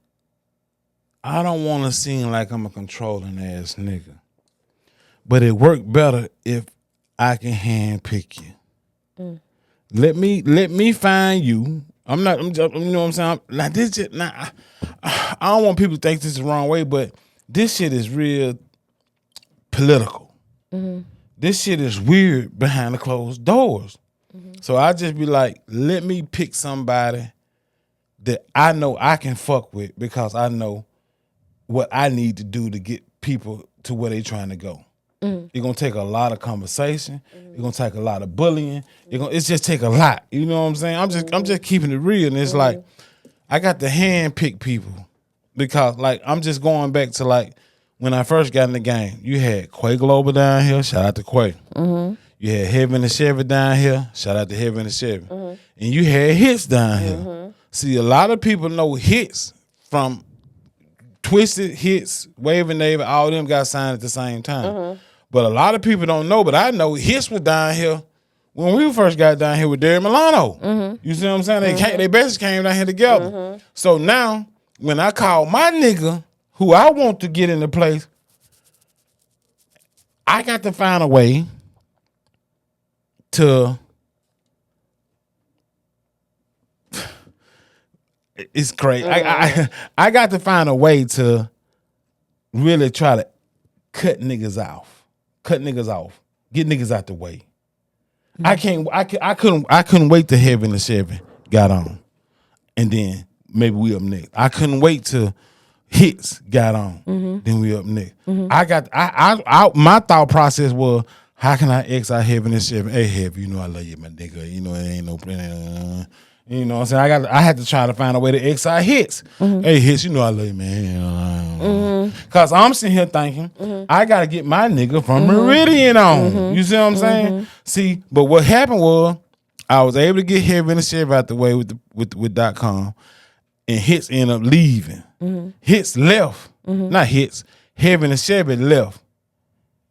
I don't want to seem like I'm a controlling ass nigga. But it worked better if I can handpick you. Let me find you. You know what I'm saying? Like this shit, I don't want people to think this is the wrong way, but this shit is real political. This shit is weird behind the closed doors. So I just be like, let me pick somebody that I know I can fuck with because I know what I need to do to get people to where they trying to go. It's gonna take a lot of conversation. It's gonna take a lot of bullying. It's just take a lot. You know what I'm saying? I'm just keeping it real, and it's like I got to hand pick people because like I'm just going back to like when I first got in the game. You had Quay Global down here. Shout out to Quay. You had Heaven and Chevy down here. Shout out to Heaven and Chevy. And you had Hits down here. See, a lot of people know Hits from Twisted, Hits, Wave and Navy. All of them got signed at the same time. But a lot of people don't know. But I know Hits was down here when we first got down here with Derek Milano. You see what I'm saying? They basically came down here together. So now, when I call my nigga, who I want to get into place, I got to find a way to, it's crazy. I got to find a way to really try to cut niggas off, get niggas out the way. I couldn't wait till Heaven and Chevy got on, and then maybe we up next. I couldn't wait till Hits got on, then we up next. My thought process was, how can I excite Heaven and Chevy? Hey, Heavy, you know I love you, my nigga. You know it ain't no plan. You know what I'm saying? I had to try to find a way to excite Hits. Hey, Hits, you know I love you, man. Cause I'm sitting here thinking, I gotta get my nigga from Meridian on. You see what I'm saying? See, but what happened was I was able to get Heaven and Chevy out the way with .com, and Hits ended up leaving. Hits left, not Hits. Heaven and Chevy left.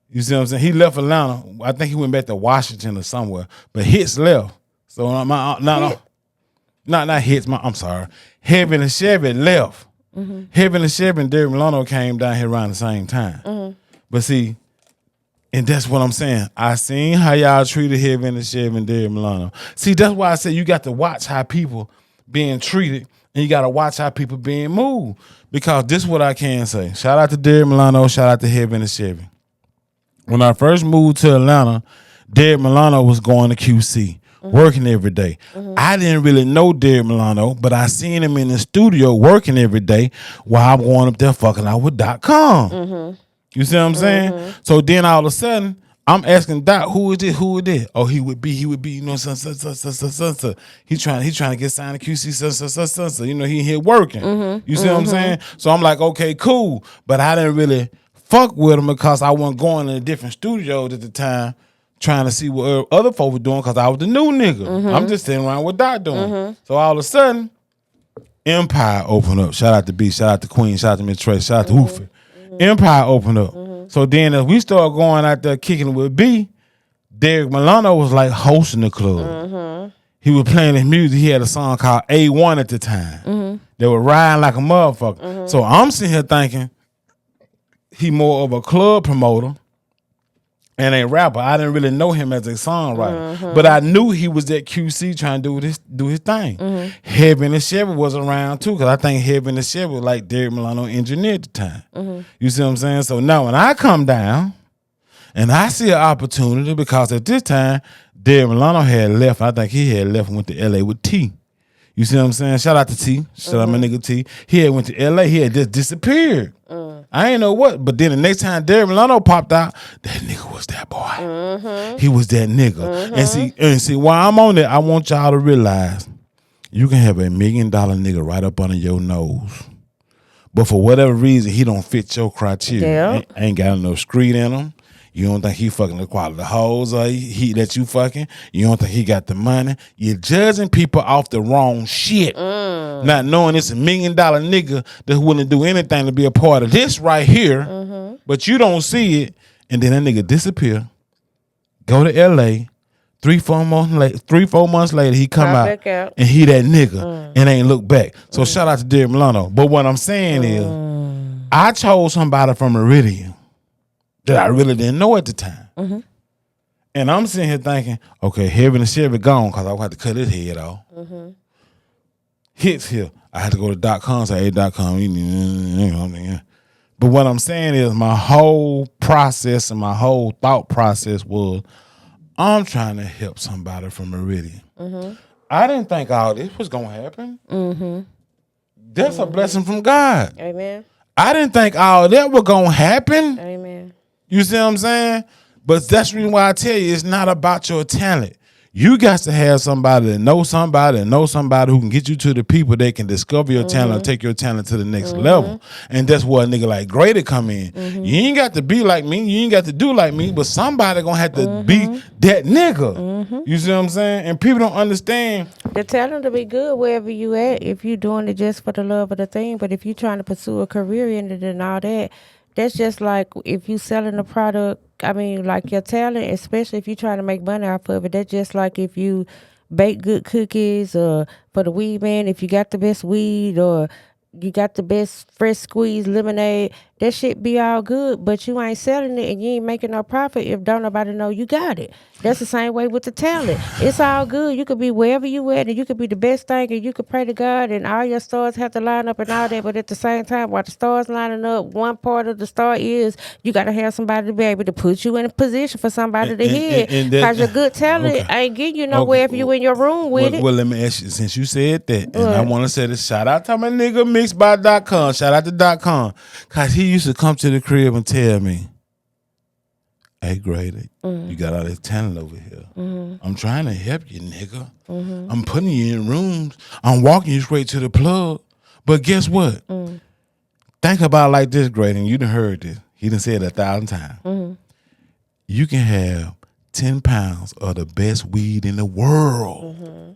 You see what I'm saying? He left Atlanta. I think he went back to Washington or somewhere. But Hits left. So not Hits. I'm sorry. Heaven and Chevy left. Heaven and Chevy and Derek Milano came down here around the same time. But see, and that's what I'm saying. I seen how y'all treated Heaven and Chevy and Derek Milano. See, that's why I said you got to watch how people being treated, and you got to watch how people being moved. Because this is what I can say. Shout out to Derek Milano. Shout out to Heaven and Chevy. When I first moved to Atlanta, Derek Milano was going to QC, working every day. I didn't really know Derek Milano, but I seen him in the studio working every day while I'm going up there fucking out with .com. You see what I'm saying? So then all of a sudden, I'm asking Doc, who is it? Oh, he would be, you know, son. He trying to get signed to QC, son. You know, he here working. You see what I'm saying? So I'm like, okay, cool. But I didn't really fuck with him because I wasn't going in different studios at the time trying to see what other folks were doing because I was the new nigga. I'm just sitting around with Doc doing. So all of a sudden, Empire opened up. Shout out to B, shout out to Queen, shout out to Miss Trey, shout out to Hoofy. Empire opened up. So then as we started going out there kicking with B, Derek Milano was like hosting the club. He was playing his music. He had a song called A1 at the time. They were riding like a motherfucker. So I'm sitting here thinking, he more of a club promoter and a rapper. I didn't really know him as a songwriter, but I knew he was at QC trying to do his thing. Heaven and Chevy was around too, because I think Heaven and Chevy was like Derek Milano engineer at the time. You see what I'm saying? So now when I come down and I see an opportunity, because at this time Derek Milano had left. I think he had left and went to LA with T. You see what I'm saying? Shout out to T. Shout out my nigga T. He had went to LA. He had just disappeared. I ain't know what. But then the next time Derek Milano popped out, that nigga was that boy. He was that nigga. And see, while I'm on it, I want y'all to realize you can have $1 million nigga right up under your nose. But for whatever reason, he don't fit your criteria. Ain't got no street in him. You don't think he fucking the quality hoes or he that you fucking. You don't think he got the money. You're judging people off the wrong shit. Not knowing it's $1 million nigga that's willing to do anything to be a part of this right here. But you don't see it. And then that nigga disappear. Go to LA. 3-4 months later, he come out and he that nigga and ain't look back. So shout out to Derek Milano. But what I'm saying is, I chose somebody from Meridian that I really didn't know at the time. And I'm sitting here thinking, okay, Heaven and Chevy gone because I would have to cut his head off. Hits here. I had to go to .com, say, hey, .com. But what I'm saying is my whole process and my whole thought process was, I'm trying to help somebody from Meridian. I didn't think all this was going to happen. That's a blessing from God. Amen. I didn't think all that was going to happen. Amen. You see what I'm saying? But that's the reason why I tell you it's not about your talent. You got to have somebody that knows somebody who can get you to the people that can discover your talent and take your talent to the next level. And that's where a nigga like Grady come in. You ain't got to be like me. You ain't got to do like me. But somebody gonna have to be that nigga. You see what I'm saying? And people don't understand. The talent to be good wherever you at if you doing it just for the love of the thing. But if you trying to pursue a career in it and all that, that's just like if you selling a product. I mean, like your talent, especially if you trying to make money off of it. That's just like if you bake good cookies or for the weed man, if you got the best weed or you got the best fresh squeezed lemonade, that shit be all good, but you ain't selling it and you ain't making no profit if don't nobody know you got it. That's the same way with the talent. It's all good. You could be wherever you at and you could be the best thing and you could pray to God and all your stars have to line up and all that, but at the same time, while the stars lining up, one part of the star is you got to have somebody to be able to put you in a position for somebody to hit. Because your good talent ain't getting you nowhere if you in your room with it. Well, let me ask you, since you said that, and I want to say this, shout out to my nigga mixby.com. Shout out to .com. Because he used to come to the crib and tell me, hey, Grady, you got all this talent over here. I'm trying to help you, nigga. I'm putting you in rooms. I'm walking you straight to the plug. But guess what? Think about it like this, Grady, and you done heard this. He done said it 1,000 times. You can have 10 pounds of the best weed in the world.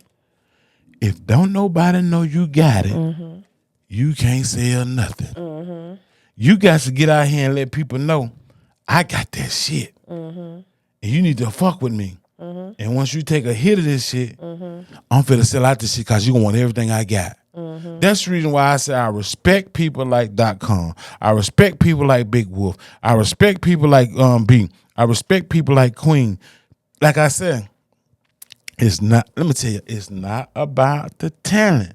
If don't nobody know you got it, you can't sell nothing. You got to get out here and let people know, I got that shit. And you need to fuck with me. And once you take a hit of this shit, I'm finna sell out this shit because you gonna want everything I got. That's the reason why I say I respect people like .com. I respect people like Big Wolf. I respect people like B. I respect people like Queen. Like I said, it's not, let me tell you, it's not about the talent.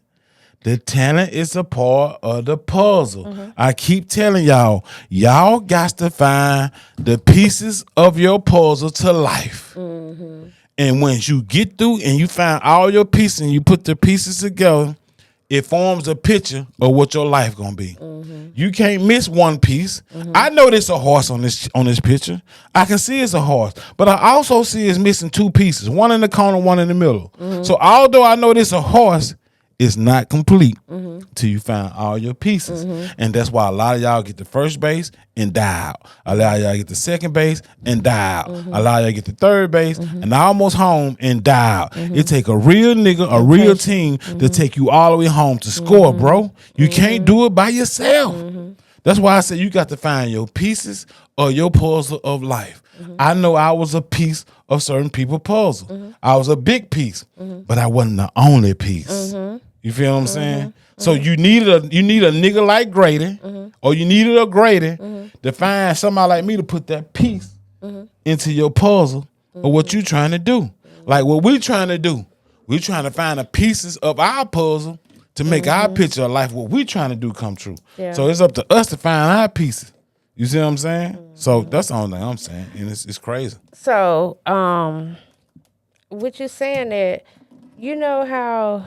The talent is a part of the puzzle. I keep telling y'all got to find the pieces of your puzzle to life. And once you get through and you find all your pieces and you put the pieces together, it forms a picture of what your life gonna be. You can't miss one piece. I know there's a horse on this picture. I can see it's a horse, but I also see it's missing two pieces, one in the corner, one in the middle. So although I know there's a horse, it's not complete till you find all your pieces. And that's why a lot of y'all get the first base and die out. A lot of y'all get the second base and die out. A lot of y'all get the third base and almost home and die out. It take a real nigga, a real team to take you all the way home to score, bro. You can't do it by yourself. That's why I say you got to find your pieces or your puzzle of life. I know I was a piece of certain people's puzzle. I was a big piece, but I wasn't the only piece. You feel what I'm saying? So you need a nigga like Grady, or you needed a Grady to find somebody like me to put that piece into your puzzle of what you trying to do. Like what we trying to do. We trying to find the pieces of our puzzle to make our picture of life, what we trying to do, come true. Yeah. So it's up to us to find our pieces. You see what I'm saying? So that's the only thing I'm saying, and it's crazy. So, what you're saying that, you know how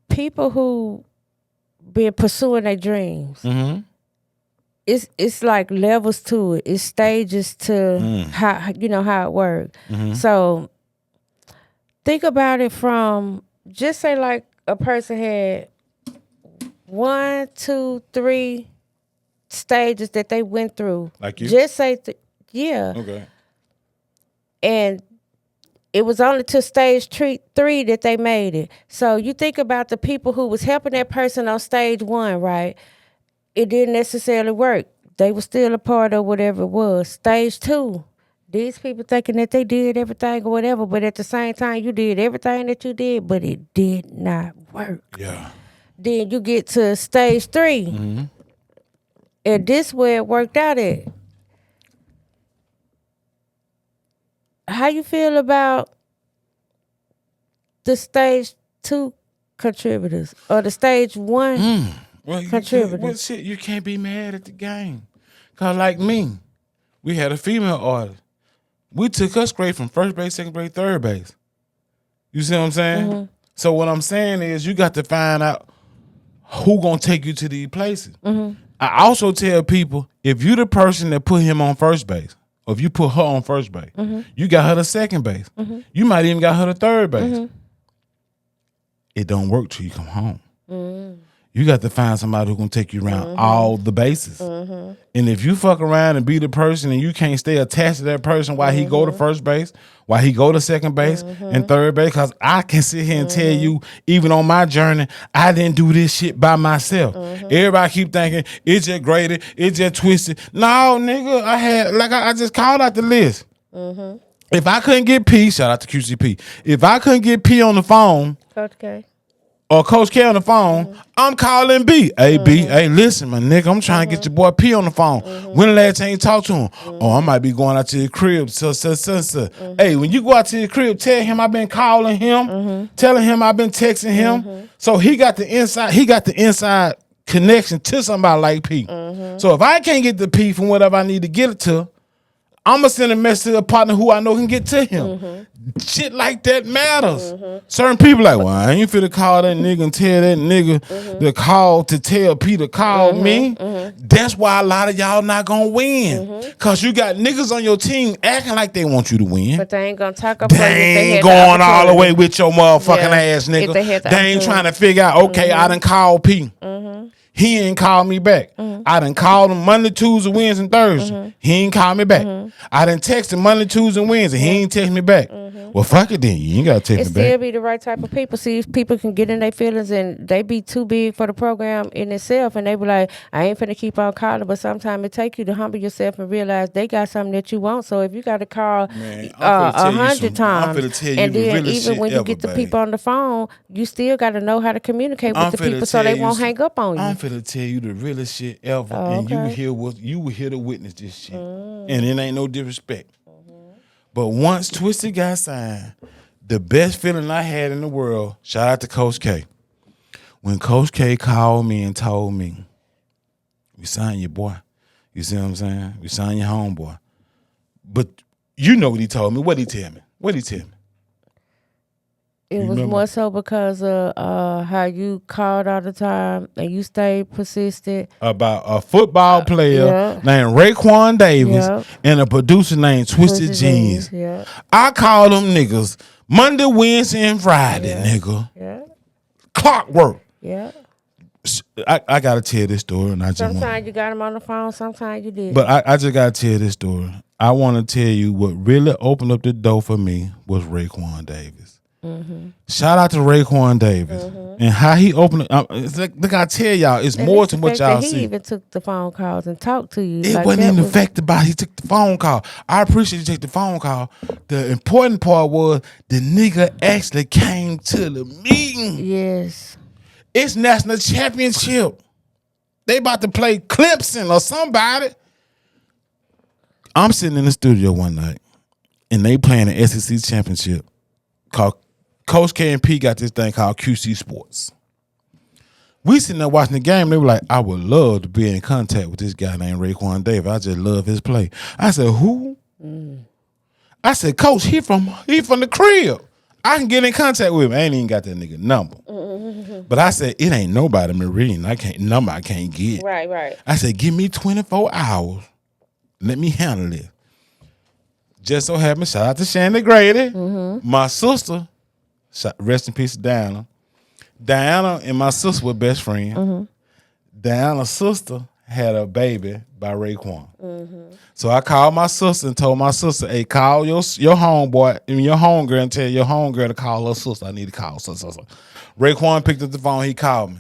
people who been pursuing their dreams, it's like levels to it. It's stages to how it works. So think about it from, just say like a person had 1, 2, 3 stages that they went through. Like you? Just say, yeah. Okay. And it was only to stage 3 that they made it. So you think about the people who was helping that person on stage 1, right? It didn't necessarily work. They were still a part of whatever it was. Stage 2, these people thinking that they did everything or whatever, but at the same time, you did everything that you did, but it did not work. Yeah. Then you get to stage 3, and this where it worked out at. How you feel about the stage 2 contributors or the stage 1 contributors? Shit, you can't be mad at the game. Cause like me, we had a female artist. We took her straight from first base, second base, third base. You see what I'm saying? So what I'm saying is you got to find out who gonna take you to these places. I also tell people, if you the person that put him on first base, or if you put her on first base, you got her to second base. You might even got her to third base. It don't work till you come home. You got to find somebody who can take you around all the bases. And if you fuck around and be the person and you can't stay attached to that person while he go to first base, while he go to second base and third base, because I can sit here and tell you, even on my journey, I didn't do this shit by myself. Everybody keep thinking, it's just graded, it's just twisted. No, nigga, I just called out the list. If I couldn't get P, shout out to QCP. If I couldn't get P on the phone, Coach K. or Coach K on the phone, I'm calling B. Hey, B, hey, listen, my nigga, I'm trying to get your boy P on the phone. When the last time you talked to him? Oh, I might be going out to your crib. So. Hey, when you go out to your crib, tell him I've been calling him, telling him I've been texting him. So he got the inside connection to somebody like P. So if I can't get the P from whatever I need to get it to, I'm going to send a message to a partner who I know can get to him. Shit like that matters. Certain people like, well, I ain't finna call that nigga and tell that nigga to call to tell P to call me. That's why a lot of y'all not going to win. Because you got niggas on your team acting like they want you to win. But they ain't going to talk up for you. They ain't going all the way with your motherfucking ass, nigga. They ain't trying to figure out, okay, I done called P. He ain't called me back. I done called him Monday, Tuesday, Wednesday, and Thursday. He ain't called me back. I done texted Monday, Tuesday, and Wednesday. He ain't text me back. Well, fuck it then. You ain't got to text me back. It still be the right type of people. See, if people can get in their feelings and they be too big for the program in itself, and they be like, I ain't finna keep on calling, but sometimes it take you to humble yourself and realize they got something that you want. So if you got to call 100 times, and then even when you get the people on the phone, you still got to know how to communicate with the people so they won't hang up on you. I'm finna tell you the realest shit ever, and you will hear to witness this shit, and it ain't no disrespect. But once Twisted got signed, the best feeling I had in the world, shout out to Coach K. When Coach K called me and told me, we signed your boy. You see what I'm saying? We signed your homeboy. But you know what he told me. What he tell me? It was more so because of how you called all the time and you stayed persistent. About a football player named Raekwon Davis and a producer named Twisted Jeans. I call them niggas Monday, Wednesday, and Friday, nigga. Clockwork. I got to tell this story. And sometimes you got them on the phone, sometimes you did. But I just got to tell this story. I want to tell you what really opened up the door for me was Raekwon Davis. Shout out to Raekwon Davis and how he opened up. Look, I tell y'all, it's more than what y'all see. He even took the phone calls and talked to you. It wasn't even the fact about he took the phone call. I appreciate you take the phone call. The important part was the nigga actually came to the meeting. Yes. It's national championship. They about to play Clemson or somebody. I'm sitting in the studio one night and they playing the SEC championship called Coach K and P got this thing called QC Sports. We sitting there watching the game. They were like, I would love to be in contact with this guy named Raekwon Davis. I just love his play. I said, who? I said, Coach, he from the crib. I can get in contact with him. I ain't even got that nigga number. But I said, it ain't nobody Marine. I can't get. Right. I said, give me 24 hours. Let me handle it. Just so happened, shout out to Shannon Grady. My sister, rest in peace, Diana. Diana and my sister were best friends. Diana's sister had a baby by Raekwon. So I called my sister and told my sister, hey, call your homeboy and your homegirl and tell your homegirl to call her sister. I need to call sister. Raekwon picked up the phone. He called me.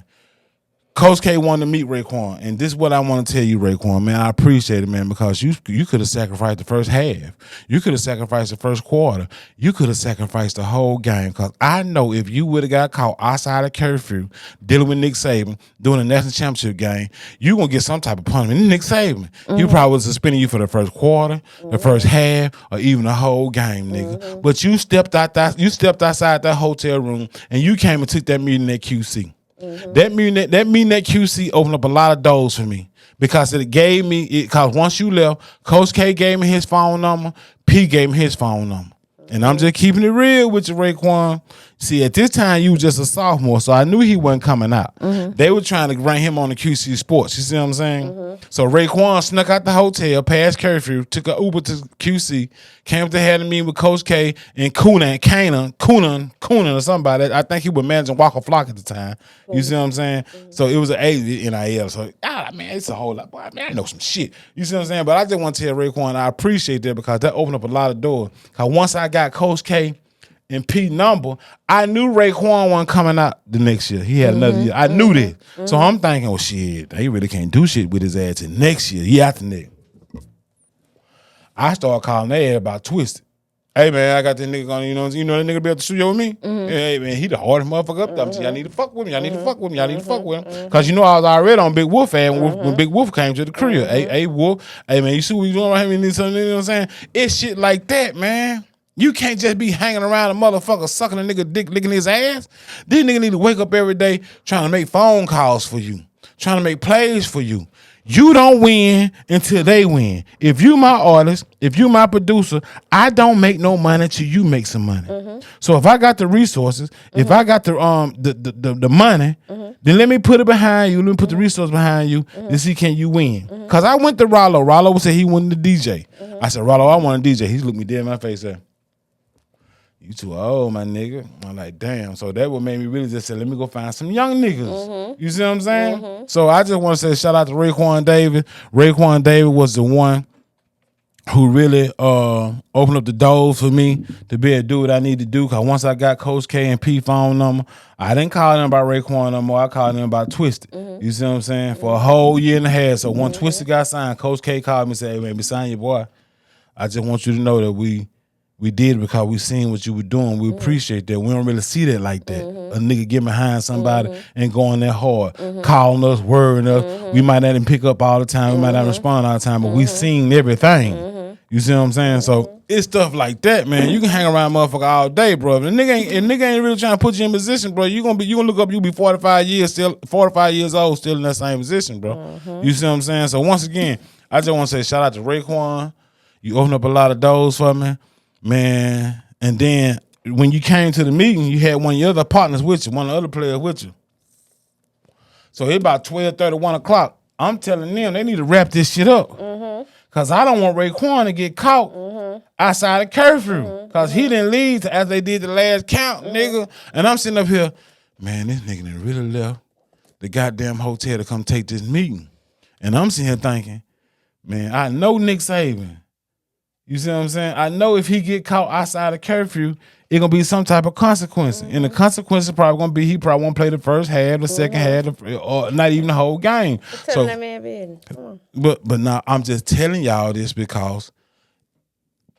Coach K wanted to meet Raekwon, and this is what I want to tell you, Raekwon, man. I appreciate it, man, because you could have sacrificed the first half. You could have sacrificed the first quarter. You could have sacrificed the whole game, because I know if you would have got caught outside of curfew dealing with Nick Saban doing a national championship game, you going to get some type of punishment. Nick Saban, he probably was suspending you for the first quarter, the first half, or even the whole game, nigga. But you stepped outside that hotel room, and you came and took that meeting at QC. That meeting at QC opened up a lot of doors for me because it gave me because once you left, Coach K gave me his phone number, P gave me his phone number. And I'm just keeping it real with you, Raekwon. See, at this time, you was just a sophomore, so I knew he wasn't coming out. They were trying to rank him on the QC Sports. You see what I'm saying? So Raekwon snuck out the hotel, past curfew, took an Uber to QC, came up to have a meeting with Coach K and Coonan or somebody. I think he was managing Waka Flock at the time. You see what I'm saying? So it was an A NIL. So, man, it's a whole lot. Boy, man, I know some shit. You see what I'm saying? But I just want to tell Raekwon I appreciate that because that opened up a lot of doors. Because once I got Coach K and P number, I knew Raekwon wasn't coming out the next year. He had another year. I knew that. So I'm thinking, well, shit, he really can't do shit with his ass till next year after next. I started calling their ass about Twisted. Hey, man, I got this nigga on, you know that nigga be at the studio with me? Hey, man, he the hardest motherfucker up there. Y'all need to fuck with me. Y'all need to fuck with me. Y'all need to fuck with him. Because I was already on Big Wolf when Big Wolf came to the crib. Hey, Wolf, hey, man, you see what you doing right here? You know what I'm saying? It's shit like that, man. You can't just be hanging around a motherfucker sucking a nigga dick, licking his ass. These niggas need to wake up every day trying to make phone calls for you, trying to make plays for you. You don't win until they win. If you my artist, if you my producer, I don't make no money till you make some money. So if I got the resources, if I got the money, then let me put it behind you. Let me put the resources behind you to see can you win. Because I went to Rollo. Rollo said he wanted to DJ. I said, Rollo, I want to DJ. He looked me dead in my face and said, you too old, my nigga. I'm like, damn. So that what made me really just say, let me go find some young niggas. You see what I'm saying? So I just want to say shout out to Raekwon Davis. Raekwon Davis was the one who really opened up the doors for me to be able to do what I need to do. Because once I got Coach K and P phone number, I didn't call them about Raekwon no more. I called them about Twisted. You see what I'm saying? For a whole year and a half. So when Twisted got signed, Coach K called me and said, hey, man, we signed your boy. I just want you to know that we did it because we seen what you were doing. We appreciate that. We don't really see that like that. A nigga get behind somebody and going that hard, calling us, worrying us. We might not even pick up all the time. We might not respond all the time, but we seen everything. You see what I'm saying? So it's stuff like that, man. You can hang around motherfucker all day, bro. If a nigga ain't really trying to put you in position, bro, you gonna look up, you be 45 years old, still in that same position, bro. You see what I'm saying? So once again, I just want to say shout out to Raekwon. You opened up a lot of doors for me. Man, and then when you came to the meeting, you had one of your other partners with you, one of the other players with you. So it's about 12:30, 1 o'clock. I'm telling them they need to wrap this shit up. Because I don't want Raekwon to get caught outside of curfew. Because he didn't leave as they did the last count, nigga. And I'm sitting up here, man, this nigga done really left the goddamn hotel to come take this meeting. And I'm sitting here thinking, man, I know Nick Saban. You see what I'm saying? I know if he get caught outside of curfew, it's going to be some type of consequence. And the consequence is probably going to be he probably won't play the first half, the second half, or not even the whole game. Tell that man business. But now I'm just telling y'all this because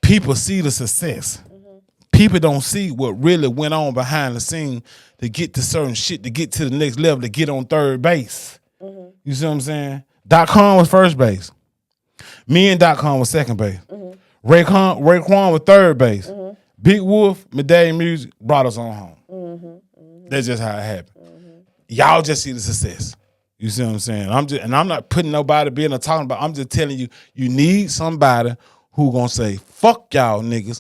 people see the success. People don't see what really went on behind the scene to get to certain shit, to get to the next level, to get on third base. You see what I'm saying? .com was first base. Me and .com was second base. Raekwon was third base. Big Wolf, Medallion Music brought us on home. That's just how it happened. Y'all just see the success. You see what I'm saying? I'm not putting nobody being or talking about. I'm just telling you, you need somebody who gonna say, fuck y'all niggas,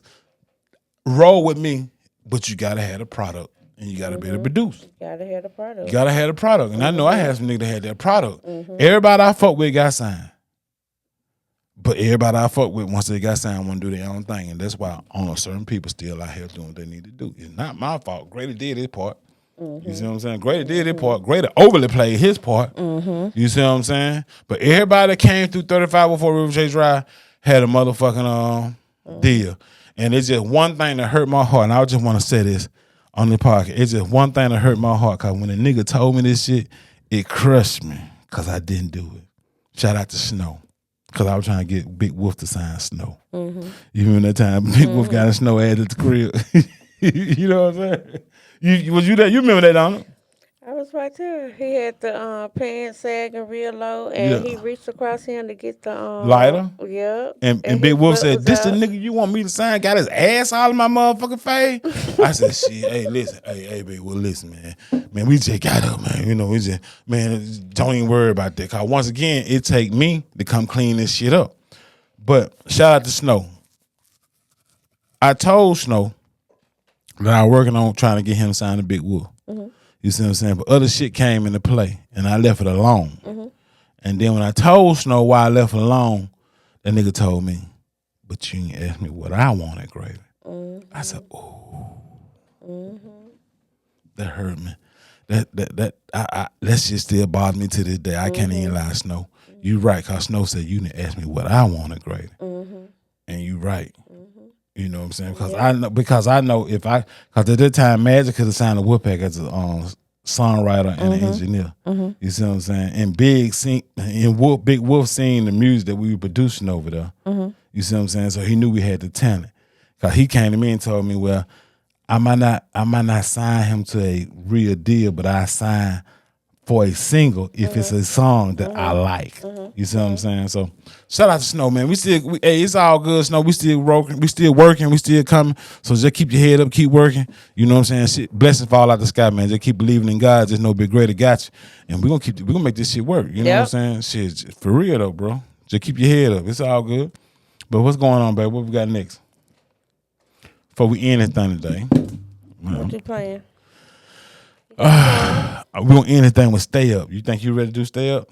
roll with me, but you gotta have the product and you gotta be able to produce. You gotta have the product. You gotta have the product. And I know I had some niggas that had that product. Everybody I fuck with got signed. But everybody I fuck with, once they got signed, want to do their own thing. And that's why on certain people still out here doing what they need to do. It's not my fault. Grady did his part. You see what I'm saying? Grady did his part. Grady overly played his part. You see what I'm saying? But everybody that came through 35 before River Chase Drive had a motherfucking deal. And it's just one thing that hurt my heart. And I just want to say this on the podcast. It's just one thing that hurt my heart. Because when a nigga told me this shit, it crushed me. Because I didn't do it. Shout out to Snow. Because I was trying to get Big Wolf to sign Snow. You remember that time Big Wolf got a Snow ad at the crib? You know what I'm saying? Was you there? You remember that, Donna? I was right there. He had the pants sagging real low, and he reached across him to get the lighter. Yeah. And Big Wolf said, "This the nigga you want me to sign? Got his ass all in my motherfucking face." I said, "Shit, hey, listen, hey, Big Wolf, listen, man, we just got up, man. You know, we just, man, don't even worry about that. Cause once again, it take me to come clean this shit up." But shout out to Snow. I told Snow that I was working on trying to get him signed to Big Wolf. You see what I'm saying? But other shit came into play, and I left it alone. And then when I told Snow why I left it alone, that nigga told me, but you ain't asked me what I wanted, Gravy. I said, ooh. That hurt me. That shit still bothers me to this day. I can't even lie, Snow. You right, cause Snow said you didn't ask me what I wanted, Gravy. And you right. You know what I'm saying? Because I know cause at that time Magic could have signed a Woodpeck as a songwriter and an engineer. You see what I'm saying? And Big Wolf seen the music that we were producing over there. You see what I'm saying? So he knew we had the talent. Cause he came to me and told me, well, I might not sign him to a real deal, but I sign for a single if it's a song that I like. You see what I'm saying? So shout out to Snow, man. Hey, it's all good, Snow. We still working, we still coming. So just keep your head up, keep working. You know what I'm saying? Shit, blessings fall out the sky, man. Just keep believing in God. Just know Big Greater got you. And we're gonna make this shit work. You know what I'm saying? Shit, for real though, bro. Just keep your head up. It's all good. But what's going on, baby? What we got next? Before we end this thing today. What you playing? We gonna end this thing with Stay Up. You think you ready to do Stay Up?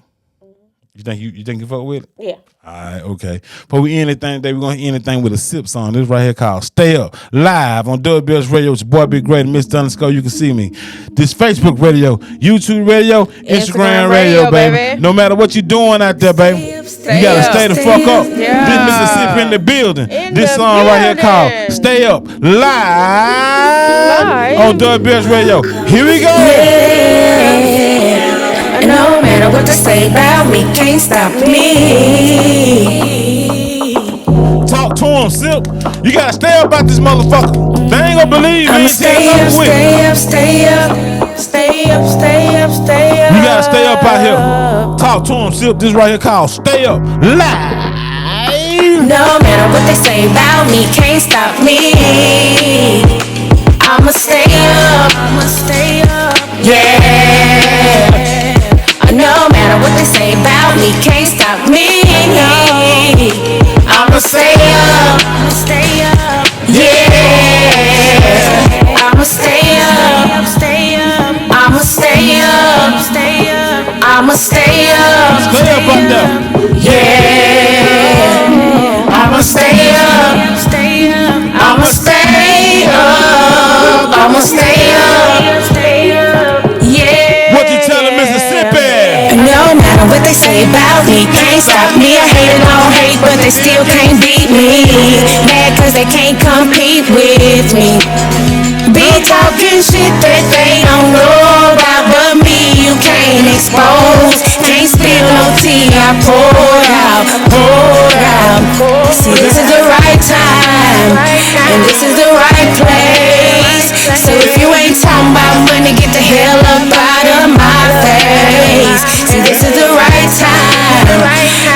You think you fuck with it? Yeah. All right, okay. Before we end the thing today, we're gonna end the thing with a sip song. This right here called Stay Up. Live on WBS Radio. It's your boy Big Great, Mr. _ you can see me. This Facebook radio, YouTube radio, Instagram radio, baby. No matter what you're doing out there, baby. You gotta stay the fuck up. Yeah. This Mississippi in the building. This song right here called Stay Up. Live on WBS Radio. Here we go. No matter what they say about me, can't stop me. Talk to him, Sip. You gotta stay up about this motherfucker. They ain't gonna believe me. I'ma stay up, stay up, stay up, stay up, stay up, stay up. You gotta stay up out here. Talk to him, Sip. This right here called Stay Up. Live. No matter what they say about me, can't stop me. I'ma stay up, yeah. No matter what they say about me, can't stop me. I'ma stay up, yeah. I'ma stay up, I'ma stay up, I'ma stay up, Stay up out there. yeah. I'ma stay up, I'ma stay up, I'ma stay up, yeah. What you telling Mississippi? No matter what they say about me, can't stop me. I hate it, don't hate, but they still can't beat me. Mad cause they can't compete with me. Be talking shit that they don't know about, but me you can't expose. Can't spill no tea, I pour out. See, this is the right time, and this is the right place. So if you ain't talking about money, get the hell up out of my face. See, this is the right time,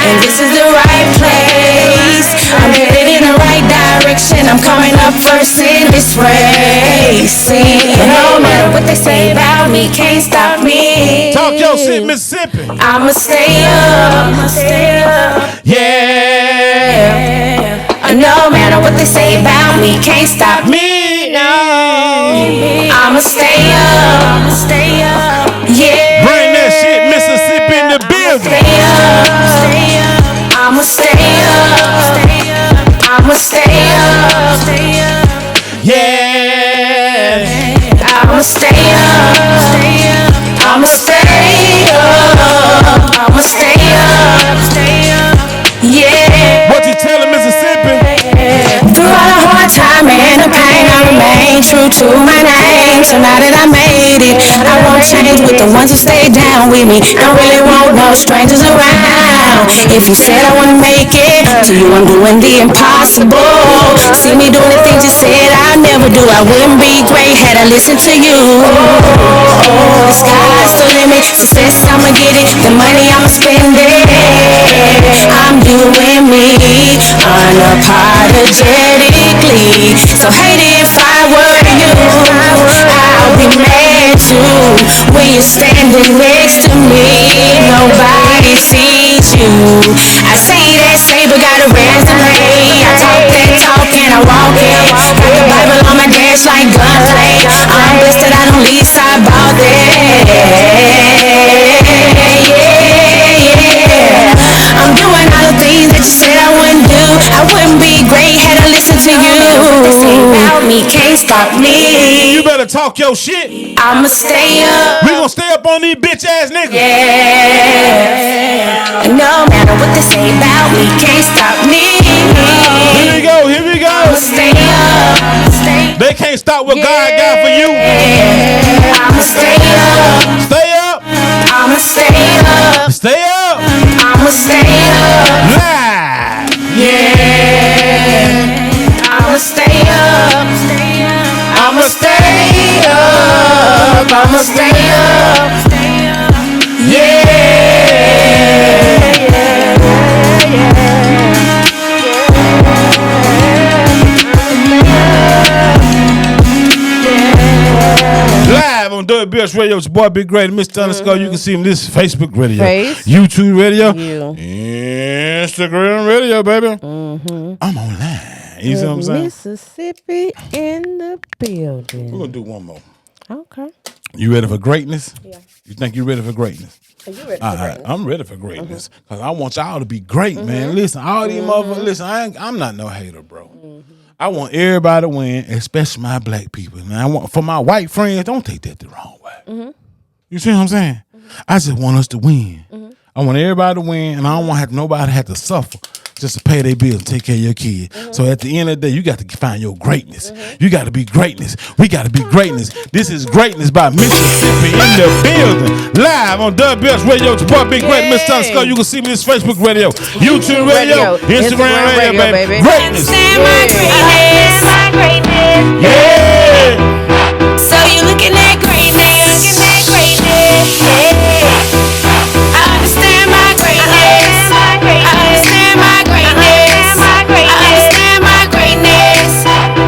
and this is the right place. I'm headed in the right direction, I'm coming up first in this race. See, no matter what they say about me, can't stop me. Talk your shit, Mississippi. I'ma stay up, yeah. No matter what they say about me, can't stop me. No, I'ma stay up, yeah. Bring that shit, Mississippi in the building. I'ma stay up, I'ma stay up, Yeah. I'ma stay up, I'ma stay up, I'ma stay up, yeah. What you telling Mississippi? Through all the hard time and the pain, I remain true to my name. So now that I made it, I won't change with the ones who stay down with me. Don't really want no strangers around. If you said I wanna make it, to you I'm doing the impossible. See me doing the things you said I'd never do. I wouldn't be great had I listened to you. The sky's the limit, success I'ma get it, the money I'ma spend it. I'm doing me unapologetically. So hate it if I were you, I'll be mad too. When you're standing next to me, nobody sees you. I say that say but got a resume. I talk that talk and I walk it. better talk your shit. I'ma stay up. We gonna stay up on these bitch ass niggas. Yeah. And no matter what they say about me, can't stop me. Here we go. Here we go. I'ma stay up. They can't stop what God got for you. I'ma stay up. Stay up. I'ma stay up. Stay up. I'ma stay up. Live. Yeah. I'ma stay up. I'ma stay up. I'ma stay up. Yeah. Live on WBS Radio, it's your boy Big Great, Mr. Underscore. You can see him this Facebook radio, YouTube radio, Instagram radio, baby. I'm online. You see what I'm saying? Mississippi in the building. We're gonna do one more. Okay. You ready for greatness? Yeah. You think you ready for greatness? Are you ready for All right, I'm ready for greatness because I want y'all to be great, man. Listen, all these motherfuckers. Listen, I'm not no hater, bro. I want everybody to win, especially my black people. And I want for my white friends, don't take that the wrong way. You see what I'm saying? I just want us to win. I want everybody to win, and I don't want nobody to have to suffer just to pay their bills and take care of your kids. So at the end of the day, you got to find your greatness. You got to be greatness. We got to be greatness. This is greatness by Mississippi in the building. Live on WBS Radio. It's your boy Big Great, Mr. Underscore. You can see me this Facebook radio, YouTube radio, Instagram radio, baby. Greatness. My greatness. Yeah. So you looking at greatness. Yeah. I understand my greatness. I understand my greatness. I understand my greatness.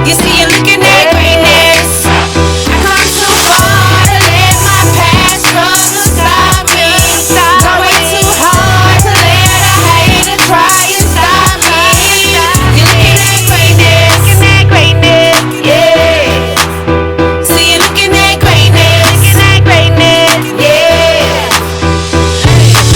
You see, you're looking at greatness. I come too far to let my past struggles stop me. Go way too hard to let a hater try and stop me. You're looking at greatness. Yeah. See, you're looking at greatness. Yeah.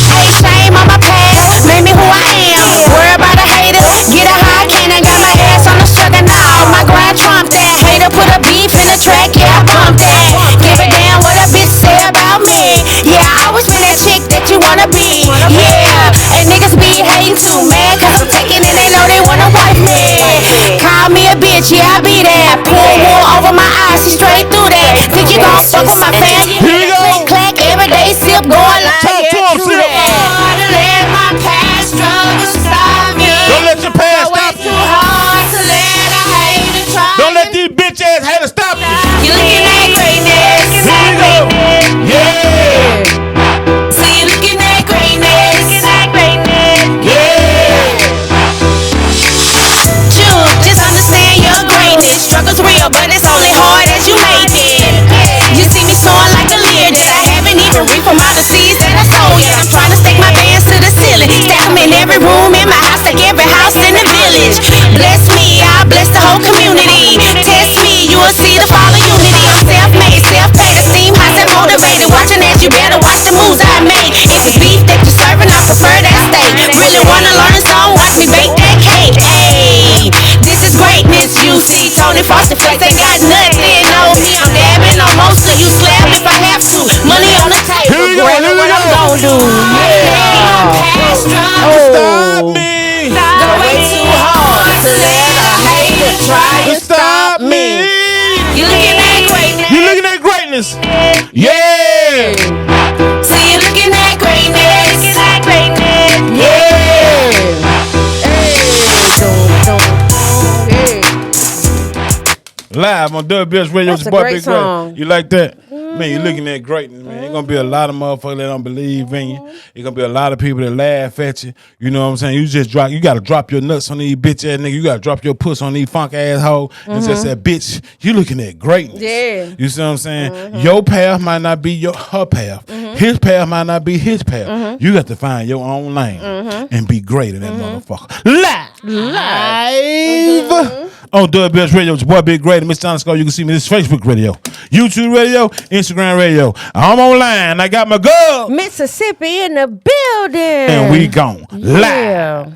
Hey, shame on my past, made me who I am. Worry about a hater, get a high can I got my ass on the sugar now. My grind trump that. Hater put a beef in the track, yeah, I bump that. Give a damn what a bitch say about me. Yeah, I always been that chick that you wanna be. Yeah, and niggas be hating too, man, cause I'm taking and they know they wanna wipe me. Call me a bitch, yeah, I be that. Pull wool over my eyes, see straight through that. Think you gon' fuck with my fan? Here we go. Clack, every day sip, going like Talk to him, true Sip. that. Hard to let my past struggles stop me. Don't let your past Go way stop too you. hard to let a hater try. Don't let these bitch ass haters stop you. You looking at greatness. Here we go. Yeah. See you looking at greatness. Yeah. Just understand your greatness. Struggle's real, but it's only hard as you make it. You see me soaring like a leer that I haven't even reaped from all the seeds that I sowed yet. I'm trying to stake my bands to the ceiling. Stack them in every room in my house, like every house in the village. Bless me, I'll bless the whole community. Test me, you will see the fall of unity. I'm self-made, self-paid, esteem, high and motivated. Watching as you better watch the moves I made. If it's beef that you're serving, I prefer that steak. Really wanna learn some, watch me bake that cake. Ayy, this is greatness, you see. Tony Frosty Flakes ain't got nothing on me. I'm dabbing on most of you, slab if I have to. Money on the table, Here we go, greater here we what I'm go. gon' do. Stop me. Go way too hard to let a hater try and Stop me. You looking at greatness. You looking at greatness. Yeah. See you looking at greatness. Live on WBS Radio. That's It's a your boy great Big song. Great. You like that? Man, you're looking at greatness, man. There's gonna be a lot of motherfuckers that don't believe in you. There's gonna be a lot of people that laugh at you. You know what I'm saying? You gotta drop your nuts on these bitch ass niggas. You gotta drop your puss on these funk asshole and just say, bitch, you looking at greatness. Yeah. You see what I'm saying? Your path might not be her path. His path might not be his path. You got to find your own lane and be great in that motherfucker. Live on WBS Radio. It's your boy Big Great and Mr. Underscore. You can see me this Facebook radio, YouTube radio, Instagram radio. I'm online. I got my girl. Mississippi in the building. And we gone live. Yeah.